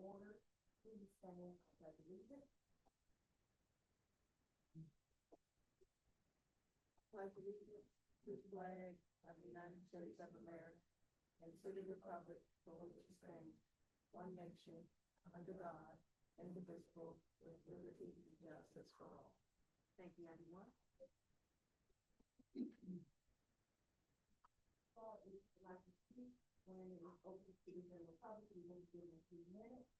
order. Please stand in for the allegiance. Pledge allegiance to the flag of the United States of America and to the republic for which it stands, one nation, under God, indivisible, with liberty and justice for all. Thank you, everyone. All is like to speak when it is open to the general public. We will give it a few minutes.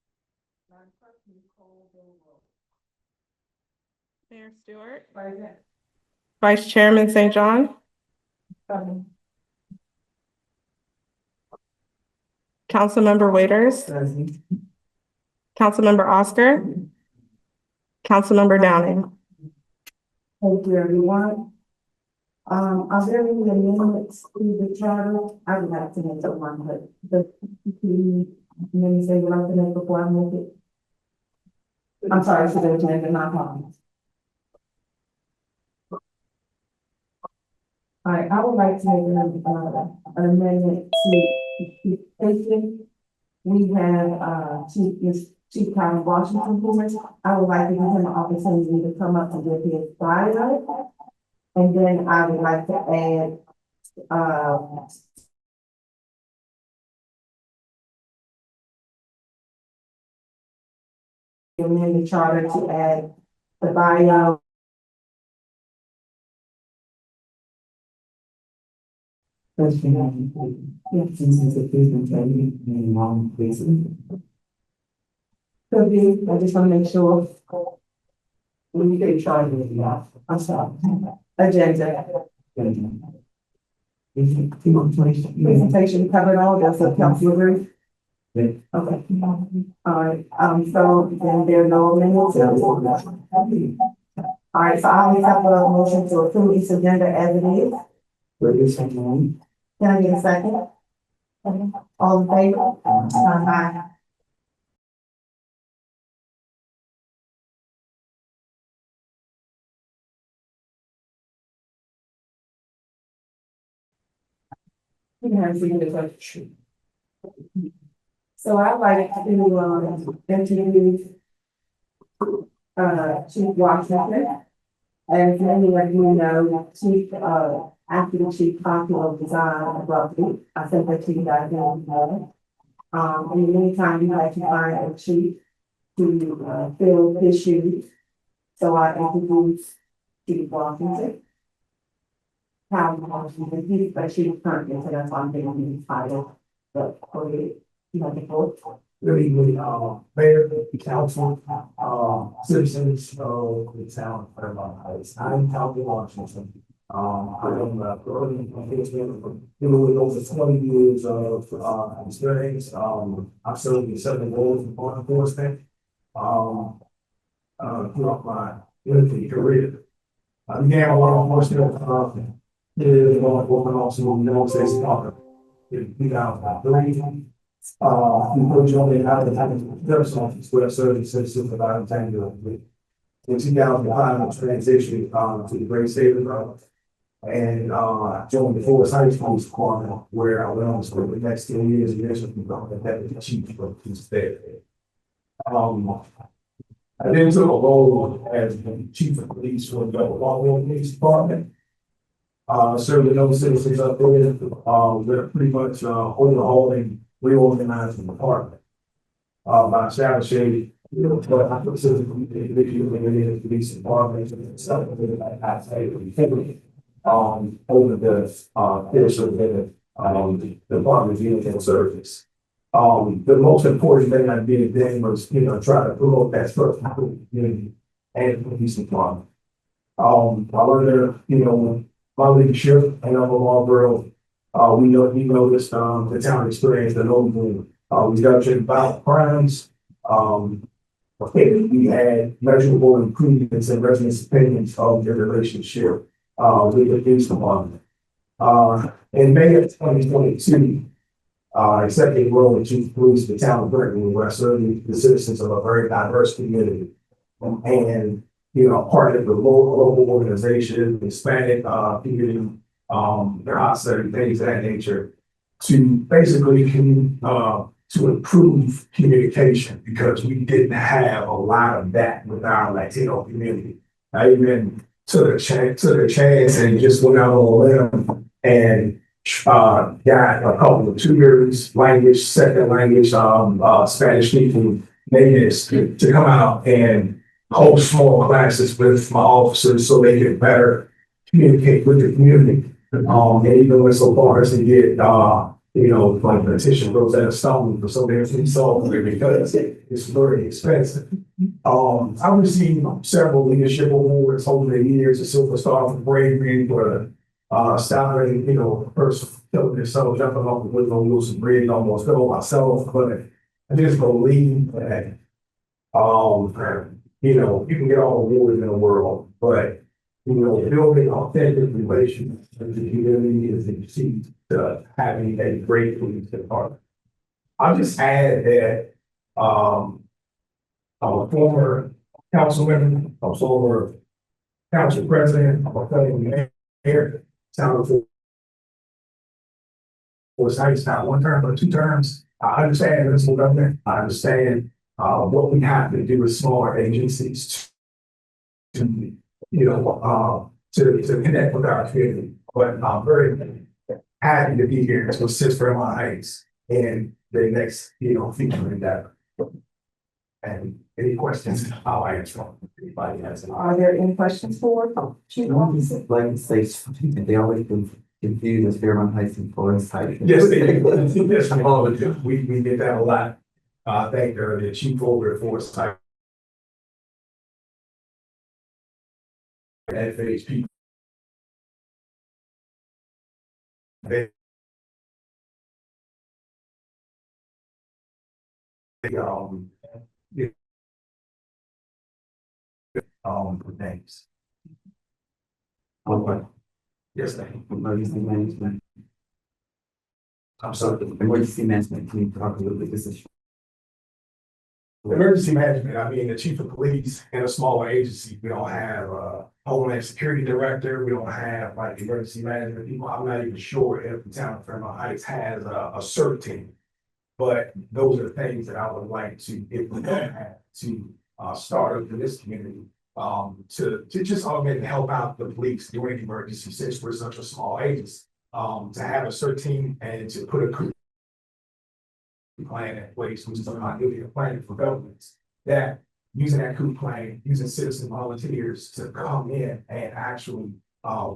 Madam Clerk, can you call the roll? Mayor Stewart. Present. Vice Chairman St. John. Councilmember Waiters. Councilmember Oscar. Councilmember Downing. Thank you, everyone. Are there any amendments to the charter? I would like to make one, but maybe say what I'm gonna make before I make it. I'm sorry, I should have changed my comments. All right, I would like to make an amendment to patient. We have, Chief County Washington here. I would like to give him an opportunity to come up and give his bio. And then I would like to add, amend the charter to add the bio. Could be, I just want to make sure. When you get charged with that, I'm sorry. Agenda. Presentation covered all, that's a council agree? Okay. All right, so then there are no amendments. All right, so I always have a motion to approve this agenda as it is. Can I get a second? All in favor? Aye. So I'd like to introduce Chief Washington. As many of you know, Chief Acting Chief Constable Design abruptly. I think that you guys know. In the meantime, you have to find a chief to fill his shoes. So I introduce Chief Washington. How Washington, he's the chief currently, so that's why I'm giving his title. But you have the floor. Good evening, Mayor, Council, citizens of the town of Fairmount Heights. I'm Calvin Washington. I am early engagement with over 20 years of experience. I've served in 7 roles in law enforcement throughout my military career. I began law enforcement law enforcement officer in the United States Army in 2003. Before joining out of the Sheriff's Office, where I served as citizen for about 10 years. In 2005, I transitioned to the Great State of and I joined the Forest High School Department, where I went on for the next 10 years, eventually becoming the deputy chief of police there. I then took a role as the chief of police for the Baltimore Police Department. Serving those citizens up there, they're pretty much overhauling, reorganizing the department. By establishing, I specifically the police department and stuff that I say over the course of the Department of Union Service. The most important thing I did then was, try to promote that structure between the community and the police department. I learned, my leadership and I'm a law borough. We noticed the town experienced an overwhelming reduction in violent crimes. We had measurable improvements in residents' opinions of their relationship with the police department. In May of 2022, I accepted a role in chief of police for the town of Brentwood, where I served the citizens of a very diverse community. And part of the local organization, Hispanic community, there are certain things of that nature to basically to improve communication because we didn't have a lot of that with our Latino community. I even took a chance and just went out on a limb and got a couple of tutors, language, second language, Spanish speaking natives to come out and hold small classes with my officers so they could better communicate with the community. And even went so far as to get, like petition Rosetta Stone for so their police officer because it's very expensive. I received several leadership awards over the years, a Silver Star for bravery, for starting, first killing yourself, jumping off the window, Wilson Bridge, almost killed myself, but I just believe that, you can get all the awards in the world, but, building authentic relations with the community is the key to having a great police department. I'll just add that, I'm a former councilman, I'm a former council president, I'm a fellow mayor, town of Forest Heights, not one term, but 2 terms. I understand municipal government. I understand what we have to do with smaller agencies to, to connect with our community. But I'm very happy to be here to assist Fairmount Heights in the next, future endeavor. And any questions, I'll answer them. Anybody has any. Are there any questions for Chief Officer? Like say, they always been confused as Fairmount Heights and Forest Heights. Yes, they do. Yes, we did that a lot. Thank the chief over at Forest Heights. FHP. They names. Okay. Yes, they. Emergency management. I'm sorry. Emergency management, can you talk a little bit this issue? Emergency management, I mean, the chief of police in a smaller agency, we don't have a Homeland Security Director, we don't have like emergency management people. I'm not even sure if the town of Fairmount Heights has a CERT team. But those are the things that I would like to, if we don't have, to start up in this community. To just augment and help out the police during emergency since we're such a small agency. To have a CERT team and to put a plan in place, which is a continuity of planning for governments, that using that coup plan, using citizen volunteers to come in and actually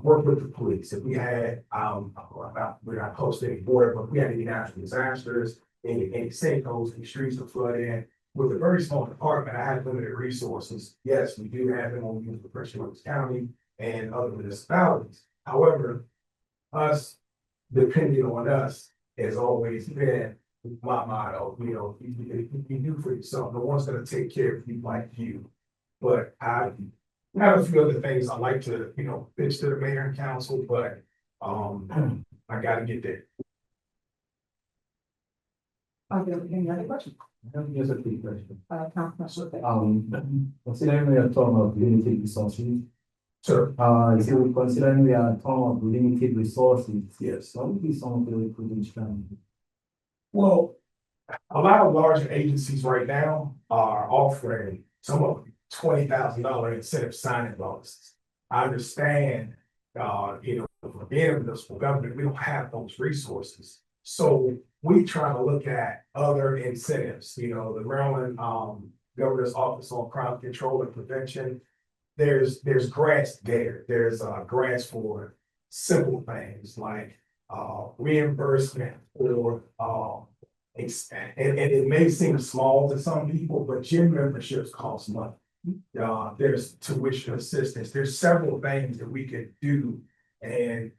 work with the police. If we had, we're not posting board, but if we had any natural disasters, any sinkholes, any streets to flood in, with a very small department, I have limited resources. Yes, we do have them on use for Prince George's County and other municipalities. However, us depending on us has always been my motto. If you do for yourself, no one's gonna take care of you like you. But I have a few other things I like to, pitch to the mayor and council, but I gotta get there. Are there any other questions? Just a quick question. Councilman. Considering we are talking of limited resources, Sure. so considering we are talking of limited resources, Yes. what would be some of the liquidity can? Well, a lot of larger agencies right now are offering some of $20,000 incentive signing bonuses. I understand, for being a municipal government, we don't have those resources. So we try to look at other incentives, the Maryland, Governor's Office on Crime Control and Prevention. There's grants there. There's grants for simple things like reimbursement or and it may seem small to some people, but gym memberships cost money. There's tuition assistance. There's several things that we could do. And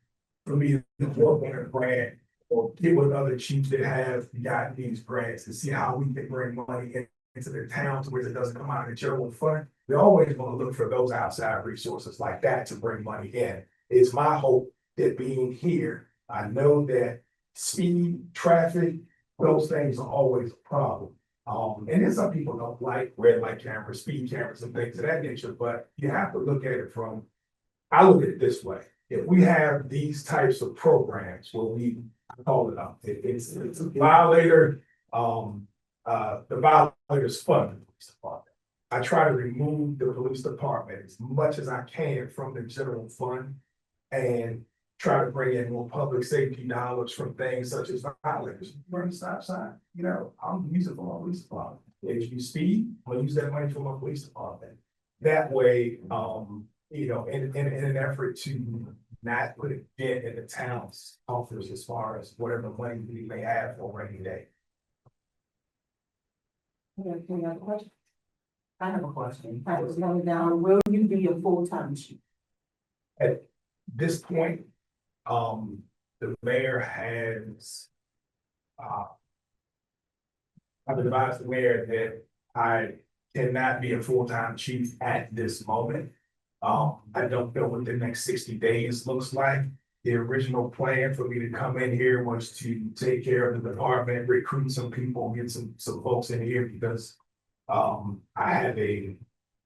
for me to work on a grant or get with other chiefs that have gotten these grants and see how we can bring money into their towns where it doesn't come out of the general fund. We always want to look for those outside resources like that to bring money in. It's my hope that being here, I know that speed, traffic, those things are always a problem. And then some people don't like red light cameras, speed cameras and things of that nature, but you have to look at it I look at it this way. If we have these types of programs where we call it up, it's a violator, the violators fund the police department. I try to remove the police department as much as I can from the general fund and try to bring in more public safety dollars from things such as violators. Run the stop sign, you know, I'm using for my police department. If you speed, I'm gonna use that money for my police department. That way, you know, in an effort to not put a dent in the town's coffers as far as whatever money we may have for a rainy day. Any other questions? I have a question. I was going down, will you be a full-time chief? At this point, the mayor has, I've advised the mayor that I cannot be a full-time chief at this moment. I don't know what the next 60 days looks like. The original plan for me to come in here was to take care of the department, recruit some people, get some folks in here because I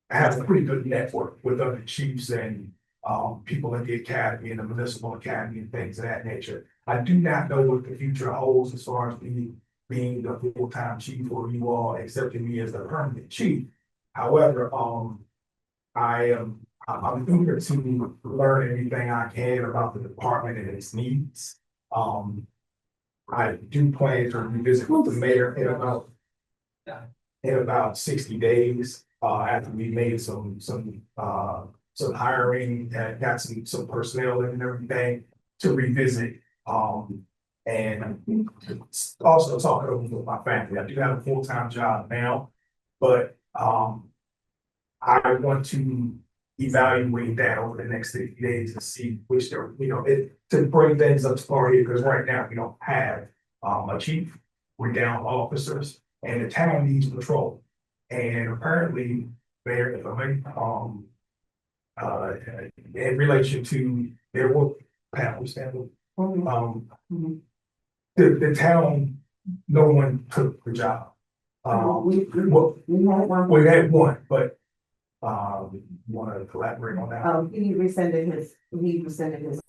have a pretty good network with other chiefs and people in the academy and the municipal academy and things of that nature. I do not know what the future holds as far as being the full-time chief or you all accepting me as the permanent chief. However, I'm eager to learn everything I can about the department and its needs. I do plan to revisit with the mayor in about 60 days, after we made some hiring and got some personnel and everything to revisit. And also talk it over with my family. I do have a full-time job now, but I want to evaluate that over the next 60 days to see which they're, you know, to bring things up to par here, because right now we don't have a chief, we're down officers, and the town needs patrol. And apparently, there, if I may, in relation to their work panels, the town, no one took the job. We had one. We had one, but want to collaborate on that? He rescinded his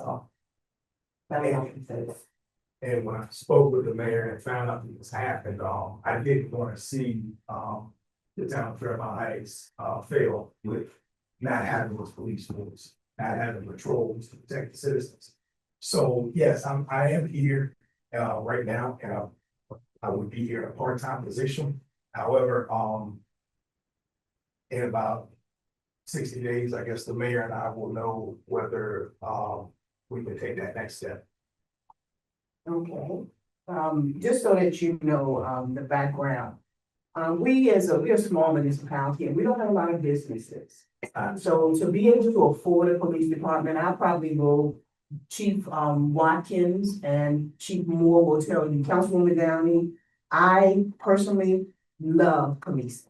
off. That was all he said. And when I spoke with the mayor and found out this happened, I didn't want to see the town of Fairmount Heights fail with not having those police force, not having patrols to protect the citizens. So yes, I am here right now, and I would be here in a part-time position. However, in about 60 days, I guess the mayor and I will know whether we can take that next step. Okay, just so that you know, the background. We're a small municipality and we don't have a lot of businesses. So to be able to afford a police department, I probably will, Chief Watkins and Chief Moore will tell you, Councilwoman Downey, I personally love policing.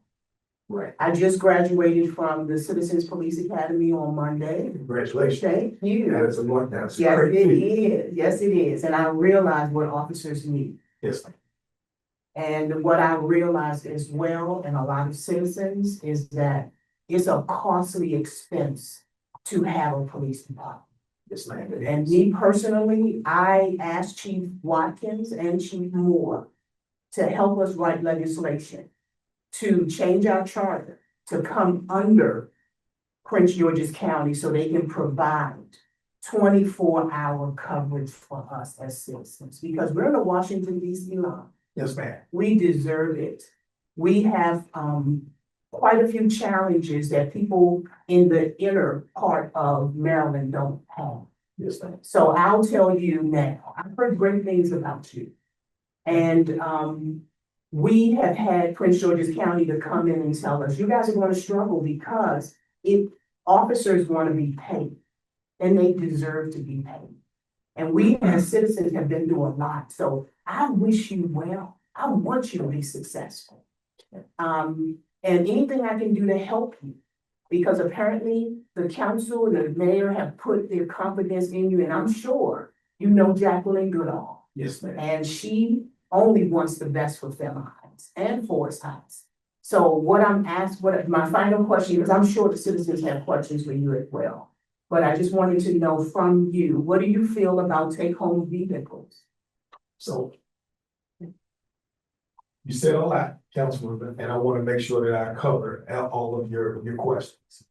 Right. I just graduated from the Citizens Police Academy on Monday. Congratulations. Thank you. That is a one, that's Yes, great. it is. Yes, it is. And I realize what officers need. Yes, And what I realized as well, and a lot of citizens, is that it's a costly expense to have a police department. yes, ma'am. it And is. me personally, I asked Chief Watkins and Chief Moore to help us write legislation to change our charter, to come under Prince George's County so they can provide 24-hour coverage for us as citizens, because we're in the Washington DC line. Yes, ma'am. We deserve it. We have quite a few challenges that people in the inner part of Maryland don't have. Yes, ma'am. So I'll tell you now, I've heard great things about you. And we have had Prince George's County to come in and tell us, you guys are going to struggle because if officers want to be paid, then they deserve to be paid. And we as citizens have been through a lot. So I wish you well. I want you to be successful. And anything I can do to help you, because apparently the council and the mayor have put their confidence in you, and I'm sure you know Jacqueline Goodall. Yes, ma'am. And she only wants the best for Fairmount Heights and Forest Heights. So what I'm asked, what my final question, because I'm sure the citizens have questions for you as well. But I just wanted to know from you, what do you feel about take-home vehicles? So You said a lot, Councilwoman, and I want to make sure that I cover all of your questions.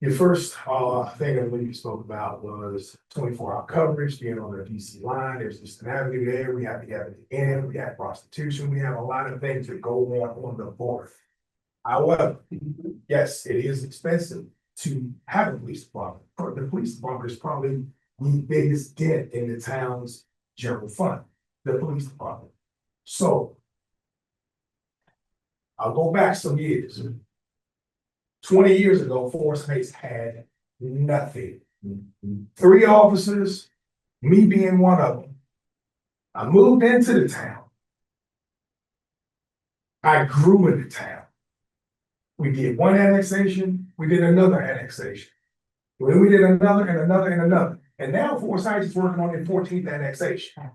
Your first thing I believe you spoke about was 24-hour coverage, being on the DC line. There's just an avenue there. We have the avenue in, we have prostitution, we have a lot of things that go on the border. However, yes, it is expensive to have a police department. The police department is probably the biggest dent in the town's general fund, the police department. So I'll go back some years. 20 years ago, Forest Heights had nothing. 3 officers, me being one of them. I moved into the town. I grew in the town. We did one annexation, we did another annexation. Then we did another and another and another. And now Forest Heights is working on their 14th annexation.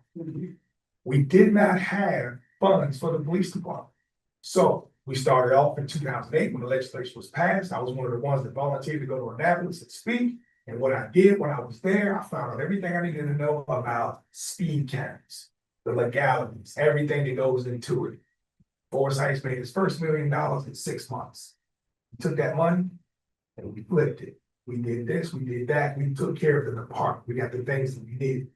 We did not have funds for the police department. So we started off in 2008 when the legislation was passed. I was one of the ones that volunteered to go to Annapolis and speak. And what I did when I was there, I found out everything I needed to know about speed cameras, the legalities, everything that goes into it. Forest Heights made its first $1 million in 6 months. We took that money and we flipped it. We did this, we did that. We took care of the department. We got the things that we needed.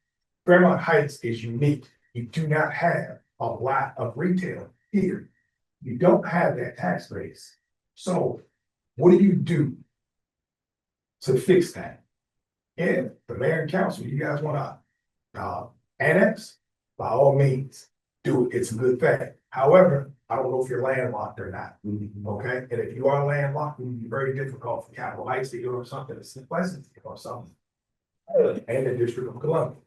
Fairmount Heights is unique. You do not have a lot of retail here. You don't have that tax base. So what do you do to fix that? If the mayor and council, you guys want to annex, by all means, do it. It's a good thing. However, I don't know if you're landlocked or not. Okay, and if you are landlocked, it would be very difficult for Capitol Heights to go or something, it's Pleasant or something. And the District of Columbia.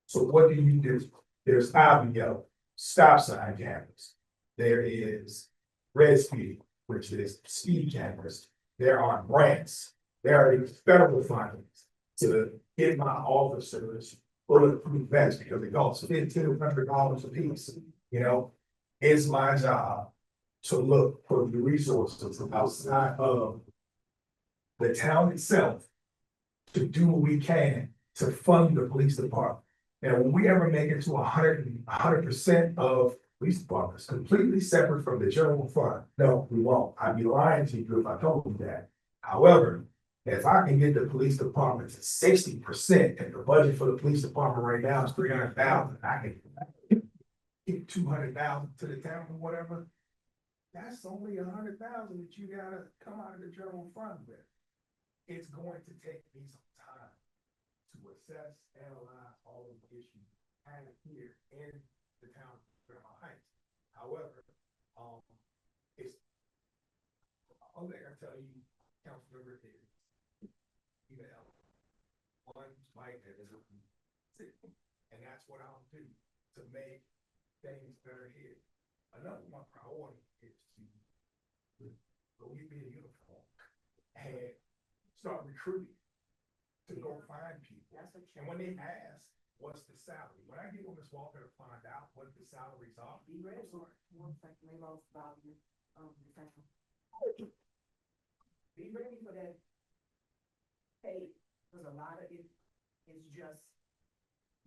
So what do you do? There's Avenue, stop sign cameras. There is red speed, which is speed cameras. There are grants. There are federal fundings to get my officers bulletproof vests because it costs $1,500 a piece. You know, it's my job to look for the resources outside of the town itself to do what we can to fund the police department. And when we ever make it to 100% of police departments, completely separate from the general fund, no, we won't. I'd be lying to you if I told you that. However, if I can get the police department to 60%, and the budget for the police department right now is $300,000, I can get 200,000 to the town or whatever. That's only 100,000 that you gotta come out of the general fund with. It's going to take me some time to assess, analyze all of the issues I have here in the town of Fairmount Heights. However, it's only I can tell you, Councilmember, is email one Mike that is and that's what I'll do to make things better here. Another one priority is to go get me a uniform and start recruiting to go find people. And when they ask, what's the salary? When I get on Ms. Walker to find out what the salaries are. Be ready for it. 1 second, they lost value. Be ready for that. Hey, there's a lot of it, it's just,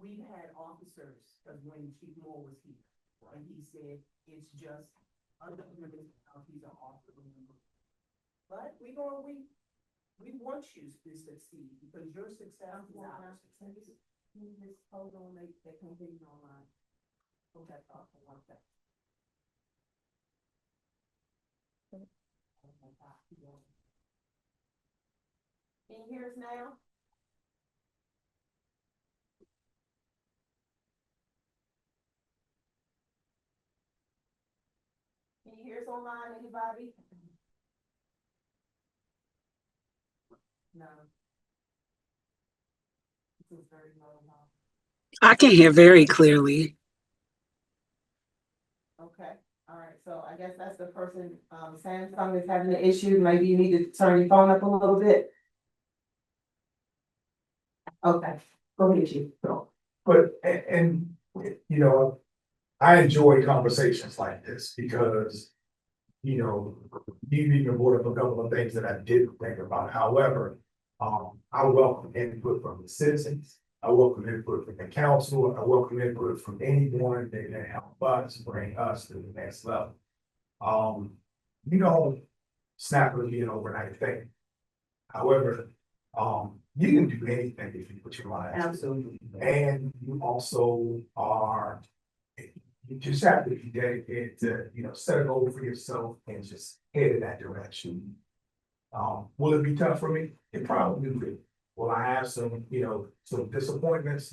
we've had officers, because when Chief Moore was here, and he said, it's just, under he's an officer. But we want you to succeed, because your success is our success. Just hold on, they can be online. Hold that thought for 1 second. Can you hear us now? Can you hear us online, anybody? No. This is very low now. I can hear very clearly. Okay, all right, so I guess that's the person, Samsung is having an issue, maybe you need to turn your phone up a little bit. Okay, go ahead, Chief. But, and, you know, I enjoy conversations like this because, you know, you've even brought up a couple of things that I didn't think about. However, I welcome input from the citizens. I welcome input from the council. I welcome input from anyone that can help us bring us to the next level. You know, it's not gonna be an overnight thing. However, you can do anything if you put your mind to it. Absolutely. And you also are, you just have to be dedicated to, set a goal for yourself and just head in that direction. Will it be tough for me? It probably will. Will I have some, some disappointments?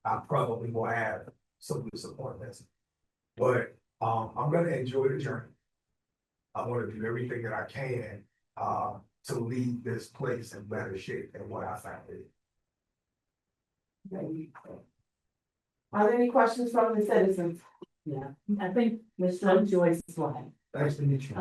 I probably will have some disappointments. But, I'm gonna enjoy the journey. I wanna do everything that I can, to leave this place in better shape than what I found it. Are there any questions from the citizens? Yeah, I think Mr. Joyce is right. Nice to meet you.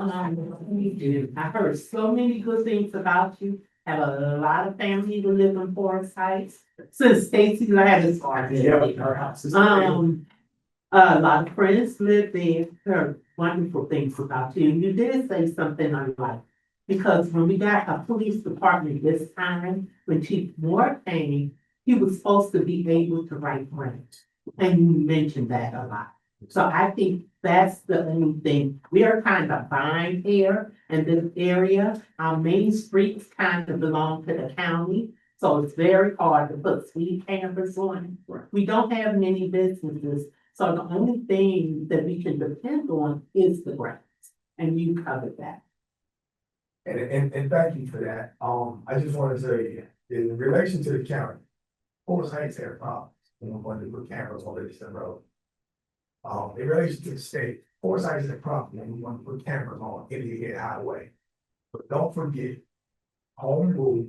You do. I heard so many good things about you. Have a lot of family who live in Forest Heights. Since Stacy Ladis started. Her house is. A lot of friends live there. Heard wonderful things about you. You did say something I like. Because when we got a police department this time, when Chief Moore came, he was supposed to be able to write grants. And you mentioned that a lot. So I think that's the only thing. We are kind of behind here in this area. Our main streets kind of belong to the county. So it's very hard to put speed cameras on. We don't have many businesses. So the only thing that we can depend on is the grants. And you covered that. And thank you for that. I just want to say, in relation to the county, Forest Heights had problems when we wanted to put cameras on Livingston Road. In relation to the state, Forest Heights had problems when we wanted to put cameras on Indian Highway. But don't forget, home rule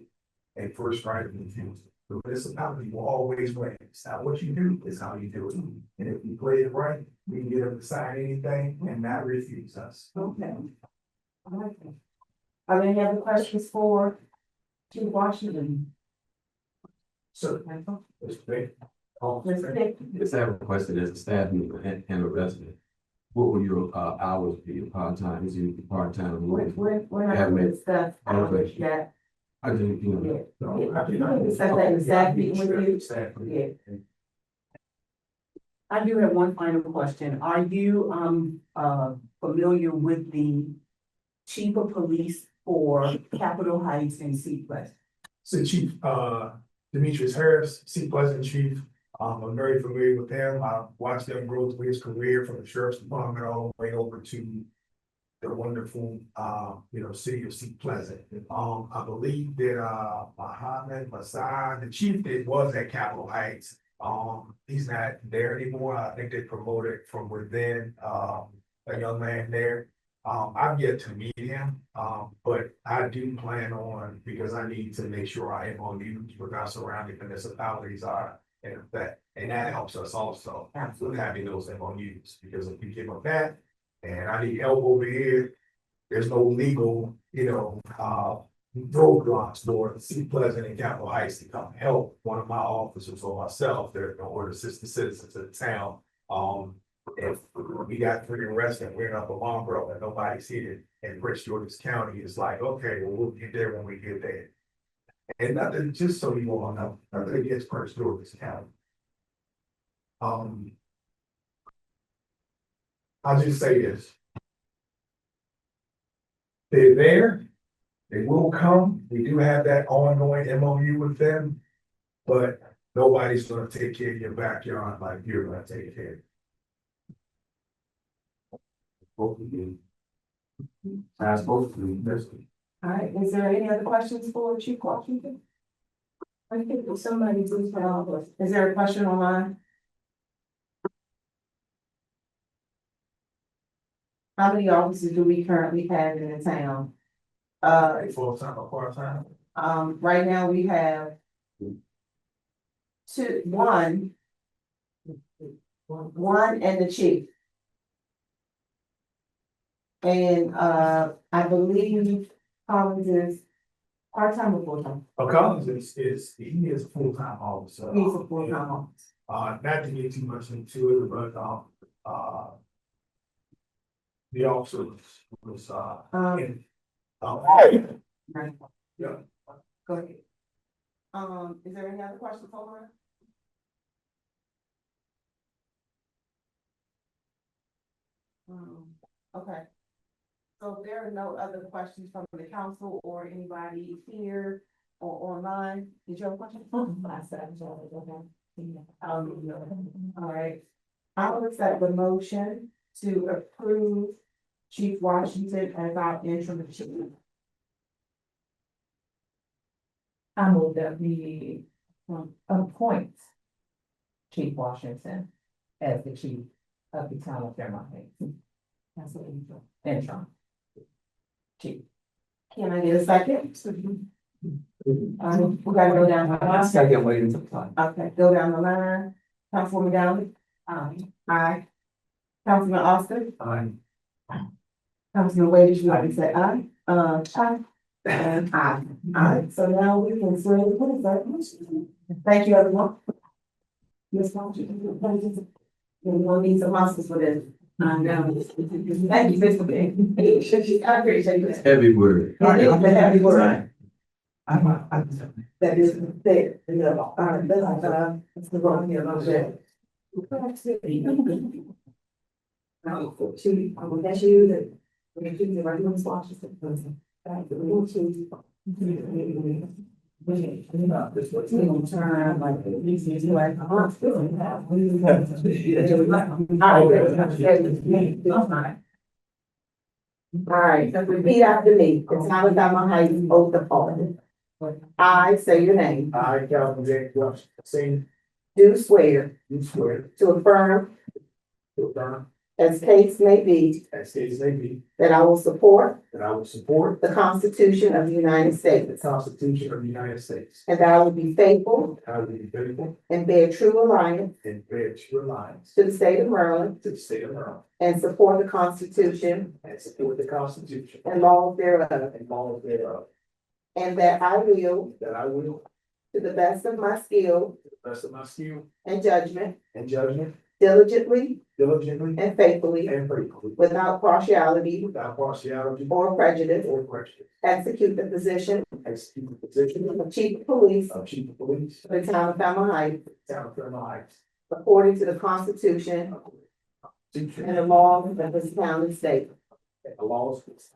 and first right of refusal. The municipality will always win. It's not what you do, it's how you do it. And if you play it right, we can get them to sign anything and not refuse us. Okay. Okay. Are there any other questions for Chief Washington? So, it's great. Ms. Nick? Yes, I have a question as a staff member and a resident. What will your hours be, part-time, is it part-time? We're not gonna discuss hours yet. I just, Yeah. We can discuss that in staff meeting with you. Yeah. I do have one final question. Are you, familiar with the chief of police for Capitol Heights and Sea Pleasant? So Chief, Demetrius Harris, Sea Pleasant Chief, I'm very familiar with him. I've watched him grow through his career from the sheriff's department all the way over to the wonderful, city of Sea Pleasant. I believe that, Mohammed Masad, the chief that was at Capitol Heights, he's not there anymore. I think they promoted from within, a young man there. I've yet to meet him, but I do plan on, because I need to make sure I am on you with our surrounding municipalities are in effect. And that helps us also, with having those MOUs, because if you give them that, and I need help over here, there's no legal, roadblocks for Sea Pleasant and Capitol Heights to come help one of my officers or myself, or assist the citizens of the town. If we got 3 arrests and we're up a Marlboro and nobody's here in Prince George's County, it's like, okay, well, we'll get there when we get there. And nothing, just so you all know, nothing against Prince George's County. I'll just say this. They're there, they will come, we do have that ongoing MOU with them, but nobody's gonna take care of your backyard like you're gonna take care of. both of you. Ask both of you. All right, is there any other questions for Chief Washington? I think if somebody please help us. Is there a question online? How many officers do we currently have in the town? Full-time or part-time? Right now we have one and the chief. And, I believe Collins is part-time or full-time? Collins he is a full-time officer. He's a full-time officer. Not to get too much into it, but, the officer was, Right. yeah. Go ahead. Is there any other questions, Alderman? Okay. So if there are no other questions from the council or anybody here or online, did you have a question? I said, all right. I'll accept the motion to approve Chief Washington as our interim chief. I move that we appoint Chief Washington as the chief of the town of Fairmount Heights. That's what we do. Interim. Chief. Can I get a second? We gotta go down. the line. Second waiting to apply. Okay, go down the line. Councilwoman Downey? Aye. Councilman Austin? Aye. Councilman Waiters, you already said aye. Aye. And aye. Aye. So now we can swear the police. Thank you, everyone. Ms. Washington, we're gonna need some muscles for this. I know. Thank you, Mr. Big. I appreciate that. Heavy word. It is a heavy word. I'm. That is there, you know, that's the wrong here, no bit. I will get you that. We're gonna do the regular swatches. Turn like. All right, so repeat after me. The town of Fairmount Heights oath of office. I say your name. I, Calvin J. Washington, Do swear do swear to affirm, to affirm, as case may be, as states may be, that I will support that I will support the Constitution of the United the States, Constitution of the United States. and that I will be faithful I will be faithful and bear true alliance and bear true allegiance to the state of Maryland, to the state of Maryland, and support the Constitution and support the Constitution and laws thereof, and laws thereof, and that I will, that I will, to the best of my skill to the best of my skill and judgment, and judgment, diligently diligently and faithfully, and faithfully, without partiality without partiality or prejudice, or prejudice, execute the position execute the position of Chief of Police of Chief of Police, for the town of Fairmount Heights, town of Fairmount Heights, according to the Constitution Constitution and the laws of this town and state. and the laws of the state.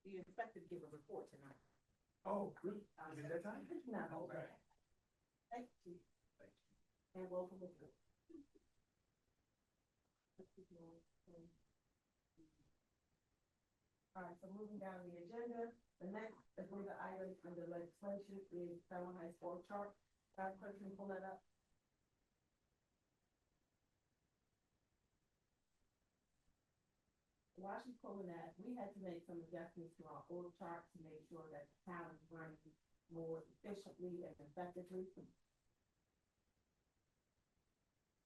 You expected to give a report tonight. Oh, good. Is it that time? No. Okay. Thank you. And welcome. All right, so moving down the agenda, the next agenda item under legislation is Fairmount High School chart. Person pull that up. While she's pulling that, we had to make some adjustments to our org chart to make sure that the town is running more efficiently and effectively.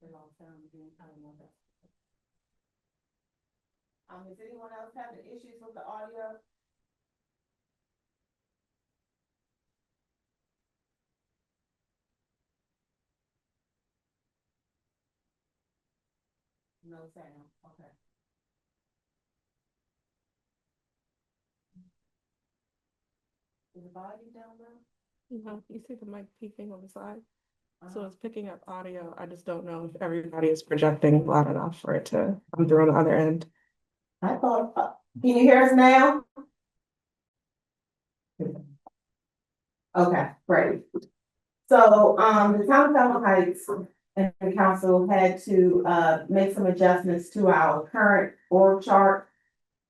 Does anyone else have any issues with the audio? No sound, okay. Is the volume down low? You see the mic peaking on the side? So it's picking up audio. I just don't know if everybody is projecting loud enough for it to come through on the other end. I thought, can you hear us now? Okay, great. So, the town of Fairmount Heights and the council had to, make some adjustments to our current org chart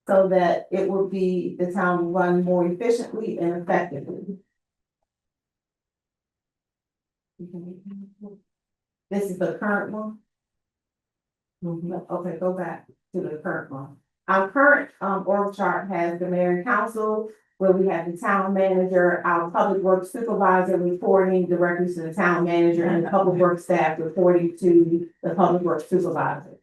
so that it would be, the town run more efficiently and effectively. This is the current one? Okay, go back to the current one. Our current, org chart has the mayor and council, where we have the town manager, our public works supervisor reporting directly to the town manager, and the public works staff reporting to the public works supervisor.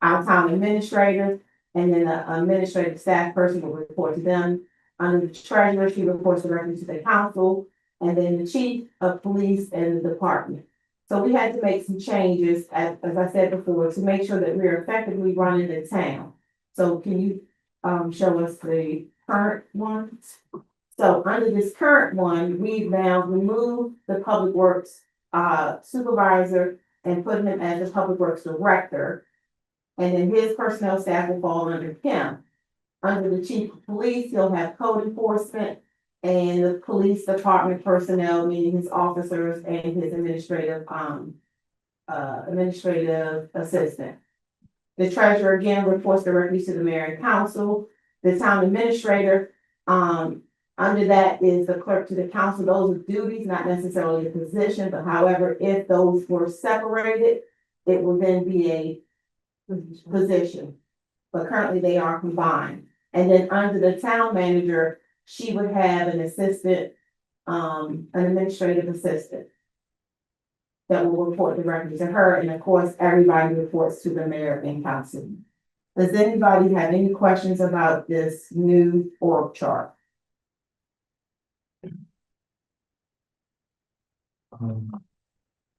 Our town administrator, and then the administrative staff person will report to them. Under the treasurer, she reports directly to the council, and then the chief of police and the department. So we had to make some changes, as I said before, to make sure that we're effectively running the town. So can you, show us the current one? So under this current one, we've now removed the public works, supervisor and put him as the public works director. And then his personnel staff will fall under him. Under the chief of police, he'll have code enforcement and the police department personnel, meaning his officers and his administrative assistant. The treasurer again reports directly to the mayor and council. The town administrator, under that is the clerk to the council. Those are duties, not necessarily a position, but however, if those were separated, it will then be a position. But currently they are combined. And then under the town manager, she would have an assistant, an administrative assistant that will report directly to her, and of course, everybody reports to the mayor and council. Does anybody have any questions about this new org chart?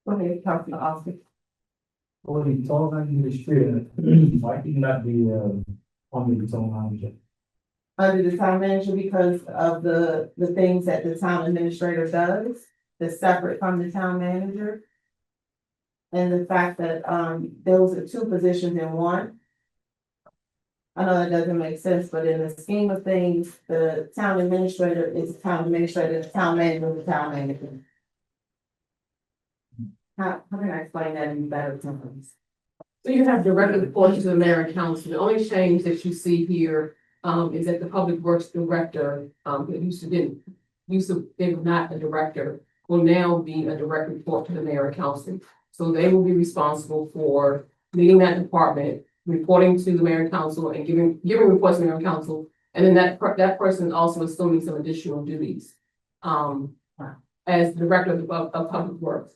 Okay, Councilor Oscar. Well, the total administrator, why can not be, under the total manager? Under the town manager because of the things that the town administrator does, that's separate from the town manager. And the fact that, those are two positions in one. I know that doesn't make sense, but in the scheme of things, the town administrator is the town administrator, the town manager is the town manager. How can I explain that in better terms? So you have direct reports to the mayor and council. The only change that you see here is that the public works director, that they were not a director, will now be a direct report to the mayor and council. So they will be responsible for leading that department, reporting to the mayor and council and giving reports to the mayor and council. And then that person also assuming some additional duties, as director of public works.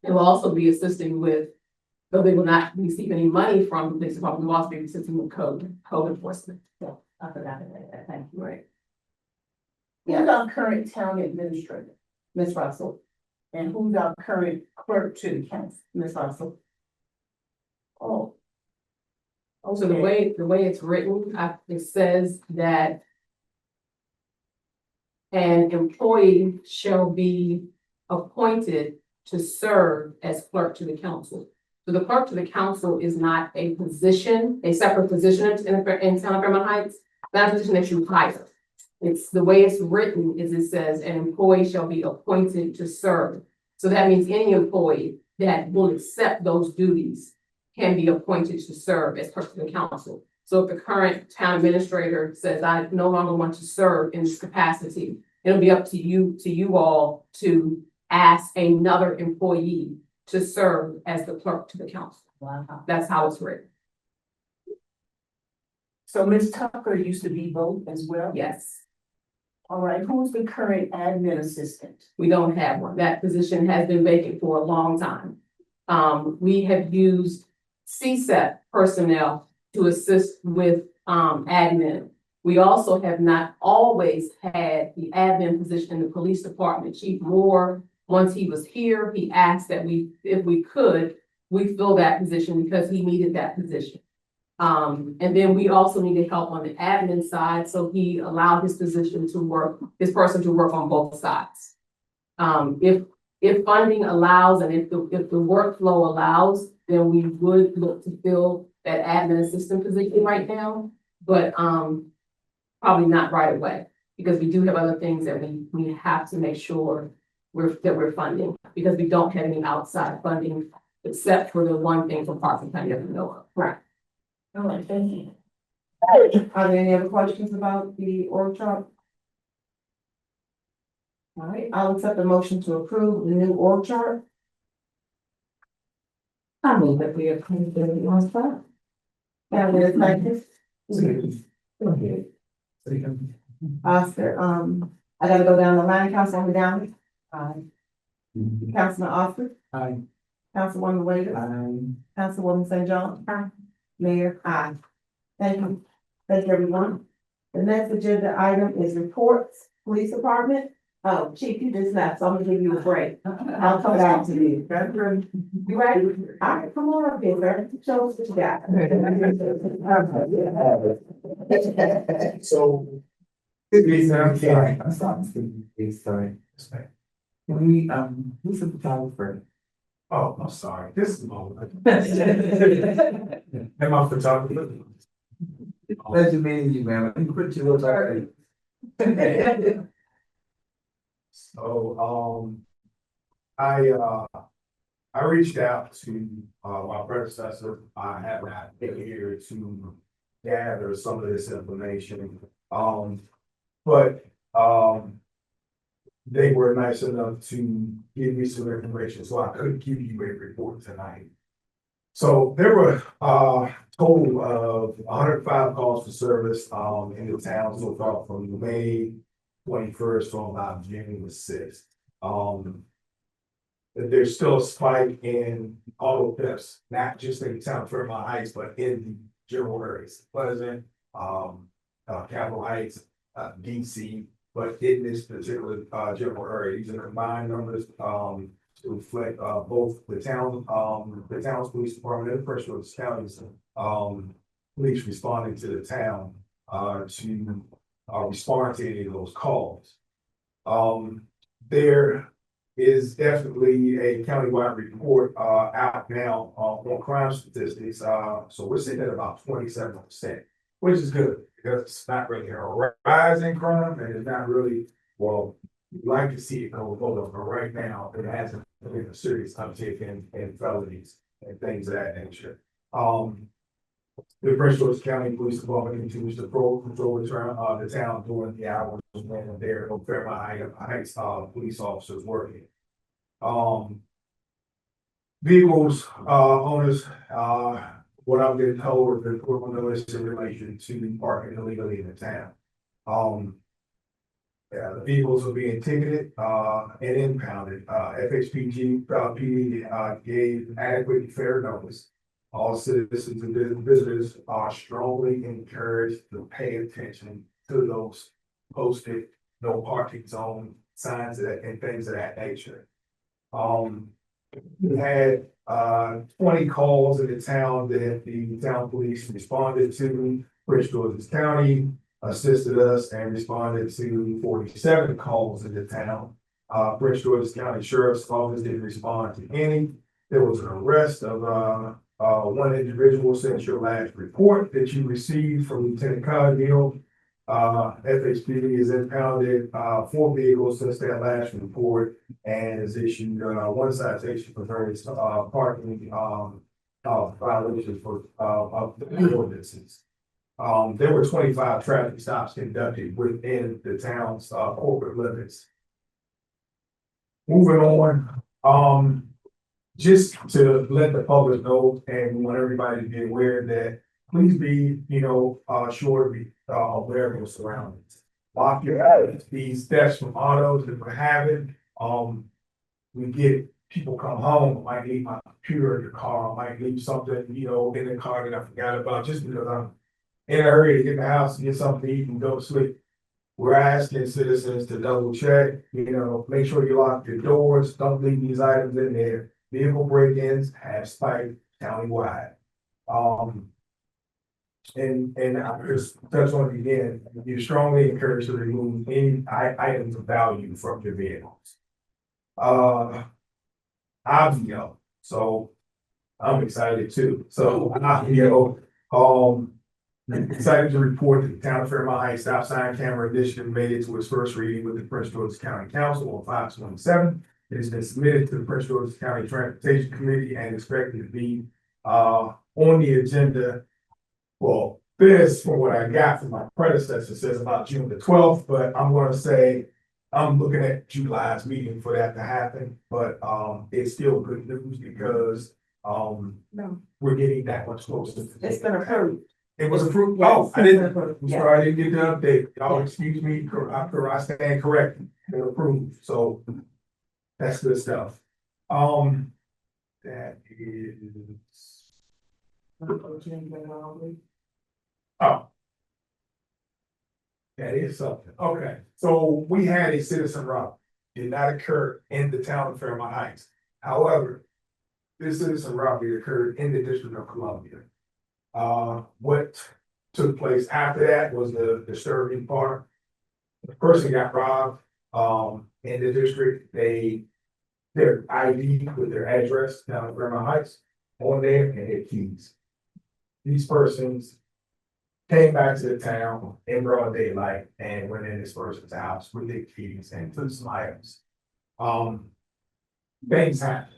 It will also be assisting with, though they will not receive any money from the police department, will also be assisting with code enforcement. So I forgot to say that, thank you. Right. Who's our current town administrator? Ms. Russell, And who's our current clerk to the council? Ms. Russell. Oh. So the way it's written, it says that an employee shall be appointed to serve as clerk to the council. So the clerk to the council is not a position, a separate position in town of Fairmount Heights, not a position that you hire. It's the way it's written is it says an employee shall be appointed to serve. So that means any employee that will accept those duties can be appointed to serve as clerk to the council. So if the current town administrator says, I no longer want to serve in this capacity, it'll be up to you all to ask another employee to serve as the clerk to the council. Wow. That's how it's written. So Ms. Tucker used to be both as well? Yes, All right, who's the current admin assistant? we don't have one. That position has been vacant for a long time. We have used CSEP personnel to assist with, admin. We also have not always had the admin position in the police department. Chief Moore, once he was here, he asked that if we could, we fill that position because he needed that position. And then we also needed help on the admin side, so he allowed his person to work on both sides. If funding allows and if the workflow allows, then we would look to fill that admin assistant position right now, but, probably not right away, because we do have other things that we have to make sure we're funding, because we don't have any outside funding except for the one thing for parks and kind of know of. Right. All right, thank you. Are there any other questions about the org chart? All right, I'll accept the motion to approve the new org chart. I move that we approve the org chart. Can I get a second? Go ahead. Oscar, I gotta go down the line, Councilwoman Downey. Aye. Councilman Oscar. Aye. Councilwoman Waiters. I Councilwoman St. John. Aye. Mayor, aye. Thank you. Thank you, everyone. The next agenda item is reports, police department. Oh, Chief, you just left, so I'm gonna give you a break. I'll come back to you. You ready? All right, come on up here, sir. Show us what you got. So. I'm sorry. Sorry. Can we, who's the photographer? Oh, I'm sorry, this is my. Am I photographer? Pleasure meeting you, man. I think what you look like. So, I reached out to, my predecessor. I have not been here to gather some of this information. But, they were nice enough to give me some information, so I could give you a report tonight. So there were total of 105 calls for service in the town so far from May 21st to about January 6th. There's still a spike in auto thefts, not just in the town of Fairmount Heights, but in the general areas, Pleasant, Capitol Heights, DC. But in this particular general area, these are combined numbers to reflect both the town's police department and Prince George's County's police responding to the town to respond to any of those calls. There is definitely a countywide report out now on crime statistics. So we're sitting at about 27%, which is good. Because it's not really a rise in crime, and it's not really, well, you'd like to see it go lower, but right now, it hasn't been a serious uptick in felonies and things of that nature. The Prince George's County Police Department continues to patrol the town during the hours when there are no Fairmount Heights police officers working. Vehicles owners, what I'm getting told is that we're notice in relation to parking illegally in the town. The vehicles are being ticketed and impounded. FHPG PD gave adequate and fair notice. All citizens and visitors are strongly encouraged to pay attention to those posted no parking zone signs and things of that nature. We had 20 calls in the town that the town police responded to. Prince George's County assisted us and responded to 47 calls in the town. Prince George's County Sheriff's Office didn't respond to any. There was an arrest of one individual since your last report that you received from Lieutenant Cogdill. FHPD has impounded 4 vehicles since that last report and has issued 1 citation for various parking violations for ordinances. There were 25 traffic stops conducted within the town's corporate limits. Moving on, just to let the public know and we want everybody to be aware that please be, sure to be aware of your surroundings. Lock your eyes. These thefts from autos that we're having, we get people come home, might need my computer in the car, I might leave something, you know, in the car that I forgot about, just because I'm in a hurry to get in the house and get something to eat and go to sleep. We're asking citizens to double check, you know, make sure you lock your doors, don't leave these items in there. Vehicle break-ins have spiked countywide. And I just touch on it again, you strongly encourage to remove any items of value from your vehicles. Avio, so I'm excited too. So Avio, excited to report that the town of Fairmount Heights stop sign camera initiative made it to its first reading with the Prince George's County Council on 5/27. It has been submitted to the Prince George's County Transportation Committee and expected to be on the agenda. Well, this, from what I got from my predecessor, says about June the 12th, but I'm gonna say I'm looking at July's meeting for that to happen, but it's still good news because No. we're getting that much closer. It's been approved. It was approved. Yes, Oh, I it's been didn't. approved. I'm Yeah. sorry, I didn't get the update. Y'all Yeah. excuse me, I stand corrected. They're approved, so that's good stuff. That is. Oh. That is something. Okay, so we had a citizen robbery. Did not occur in the town of Fairmount Heights. However, this citizen robbery occurred in the District of Columbia. What took place after that was the disturbing part. The person got robbed, in the district, their ID with their address down in Fairmount Heights on there and their keys. These persons came back to the town in broad daylight and went in this person's house with their keys and took some items. Things happen.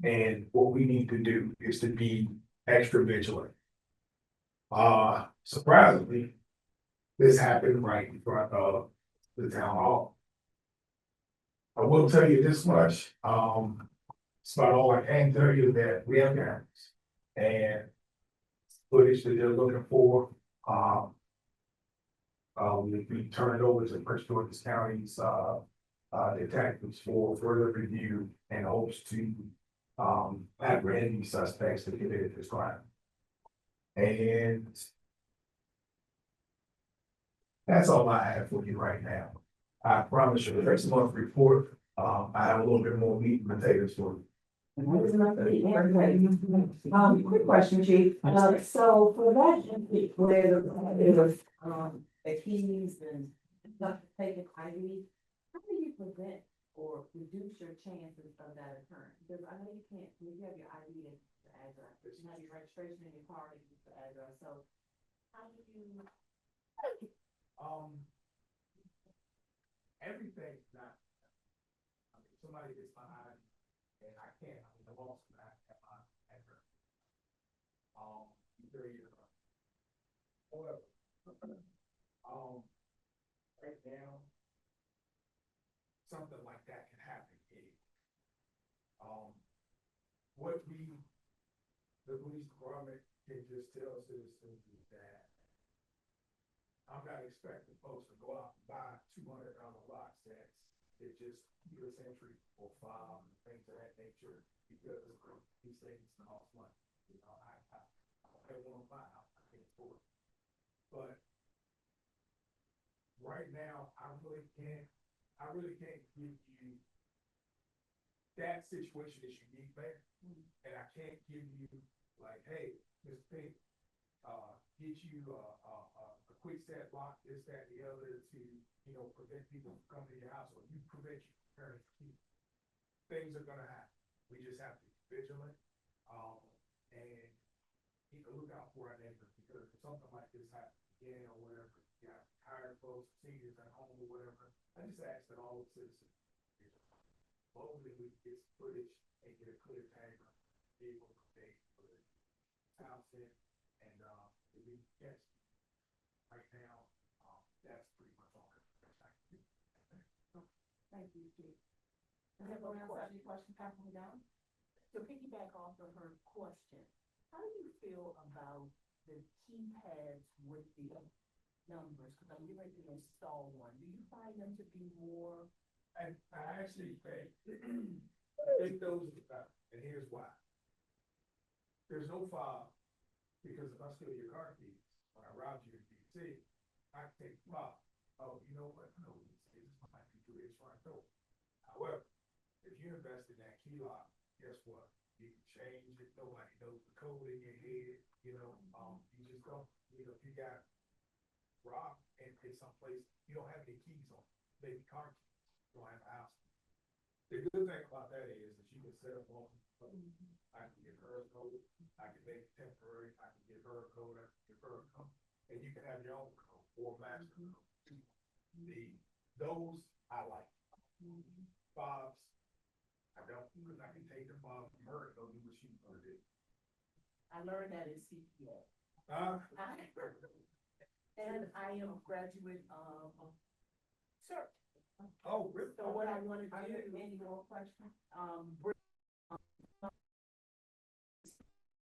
And what we need to do is to be extra vigilant. Surprisingly, this happened right in front of the town hall. I will tell you this much, it's about all I can tell you that we have cameras and footage that they're looking for. We turn it over to Prince George's County's, detectives for further review and hopes to, apprehend these suspects that committed this crime. And that's all I have for you right now. I promise you, the next month report, I have a little bit more meat and potatoes for you. Quick question, Chief. So for that, where it was, the keys and stuff taken ID, how do you prevent or reduce your chances of that occurring? Because I know you can't, you have your ID and the address, but you have your registration in your car and the address, so how do you? Everything's not. I mean, somebody gets behind and I can't, I mean, the lost that at my address. There you go. However, right now, something like that can happen. What the police department can just tell citizens is that I'm not expecting folks to go out and buy $200 lock sets that just keep us entry or file and things of that nature because these things cost money. You know, I want to buy out, I can't afford it. But right now, I really can't give you that situation is unique there. And I can't give you like, hey, Mr. Pink, get you a quick set lock, this, that, the other to, you know, prevent people from coming to your house or you prevent you from carrying keys. Things are gonna happen. We just have to be vigilant, and keep a lookout for our neighbors because if something like this happens again or whatever, you got tired folks, seniors at home or whatever, I just ask that all the citizens, hopefully we get footage and get a clear tag on the vehicle today for the Townsend and if we catch right now, that's pretty much all. Thank you, Chief. Does everyone else have any questions, Councilman Down? To piggyback off of her question, how do you feel about the keypads with the numbers? Because I'm getting ready to install one. Do you find them to be more? I actually think those are better, and here's why. there's no fob, because if I steal your car keys, when I rob you in DC, I can take the fob. Oh, you know what? No, it's fine, you do it, it's fine, no. However, if you invest in that key lock, guess what? You can change it, nobody knows the code in your head, you know, you just don't, you know, if you got robbed and it's someplace, you don't have any keys on, maybe car keys, you don't have a house. The good thing about that is that you can set up on, I can get her a code, I can make it temporary, I can get her a code, I can get her a code, and you can have your own code or master code. Those I like. Fobs, I don't, because I can take the fob from her and go do what she's gonna do. I learned that in CPA. Uh, And I am a graduate of CERT. oh, really? So what I wanted to do, any more questions? Bring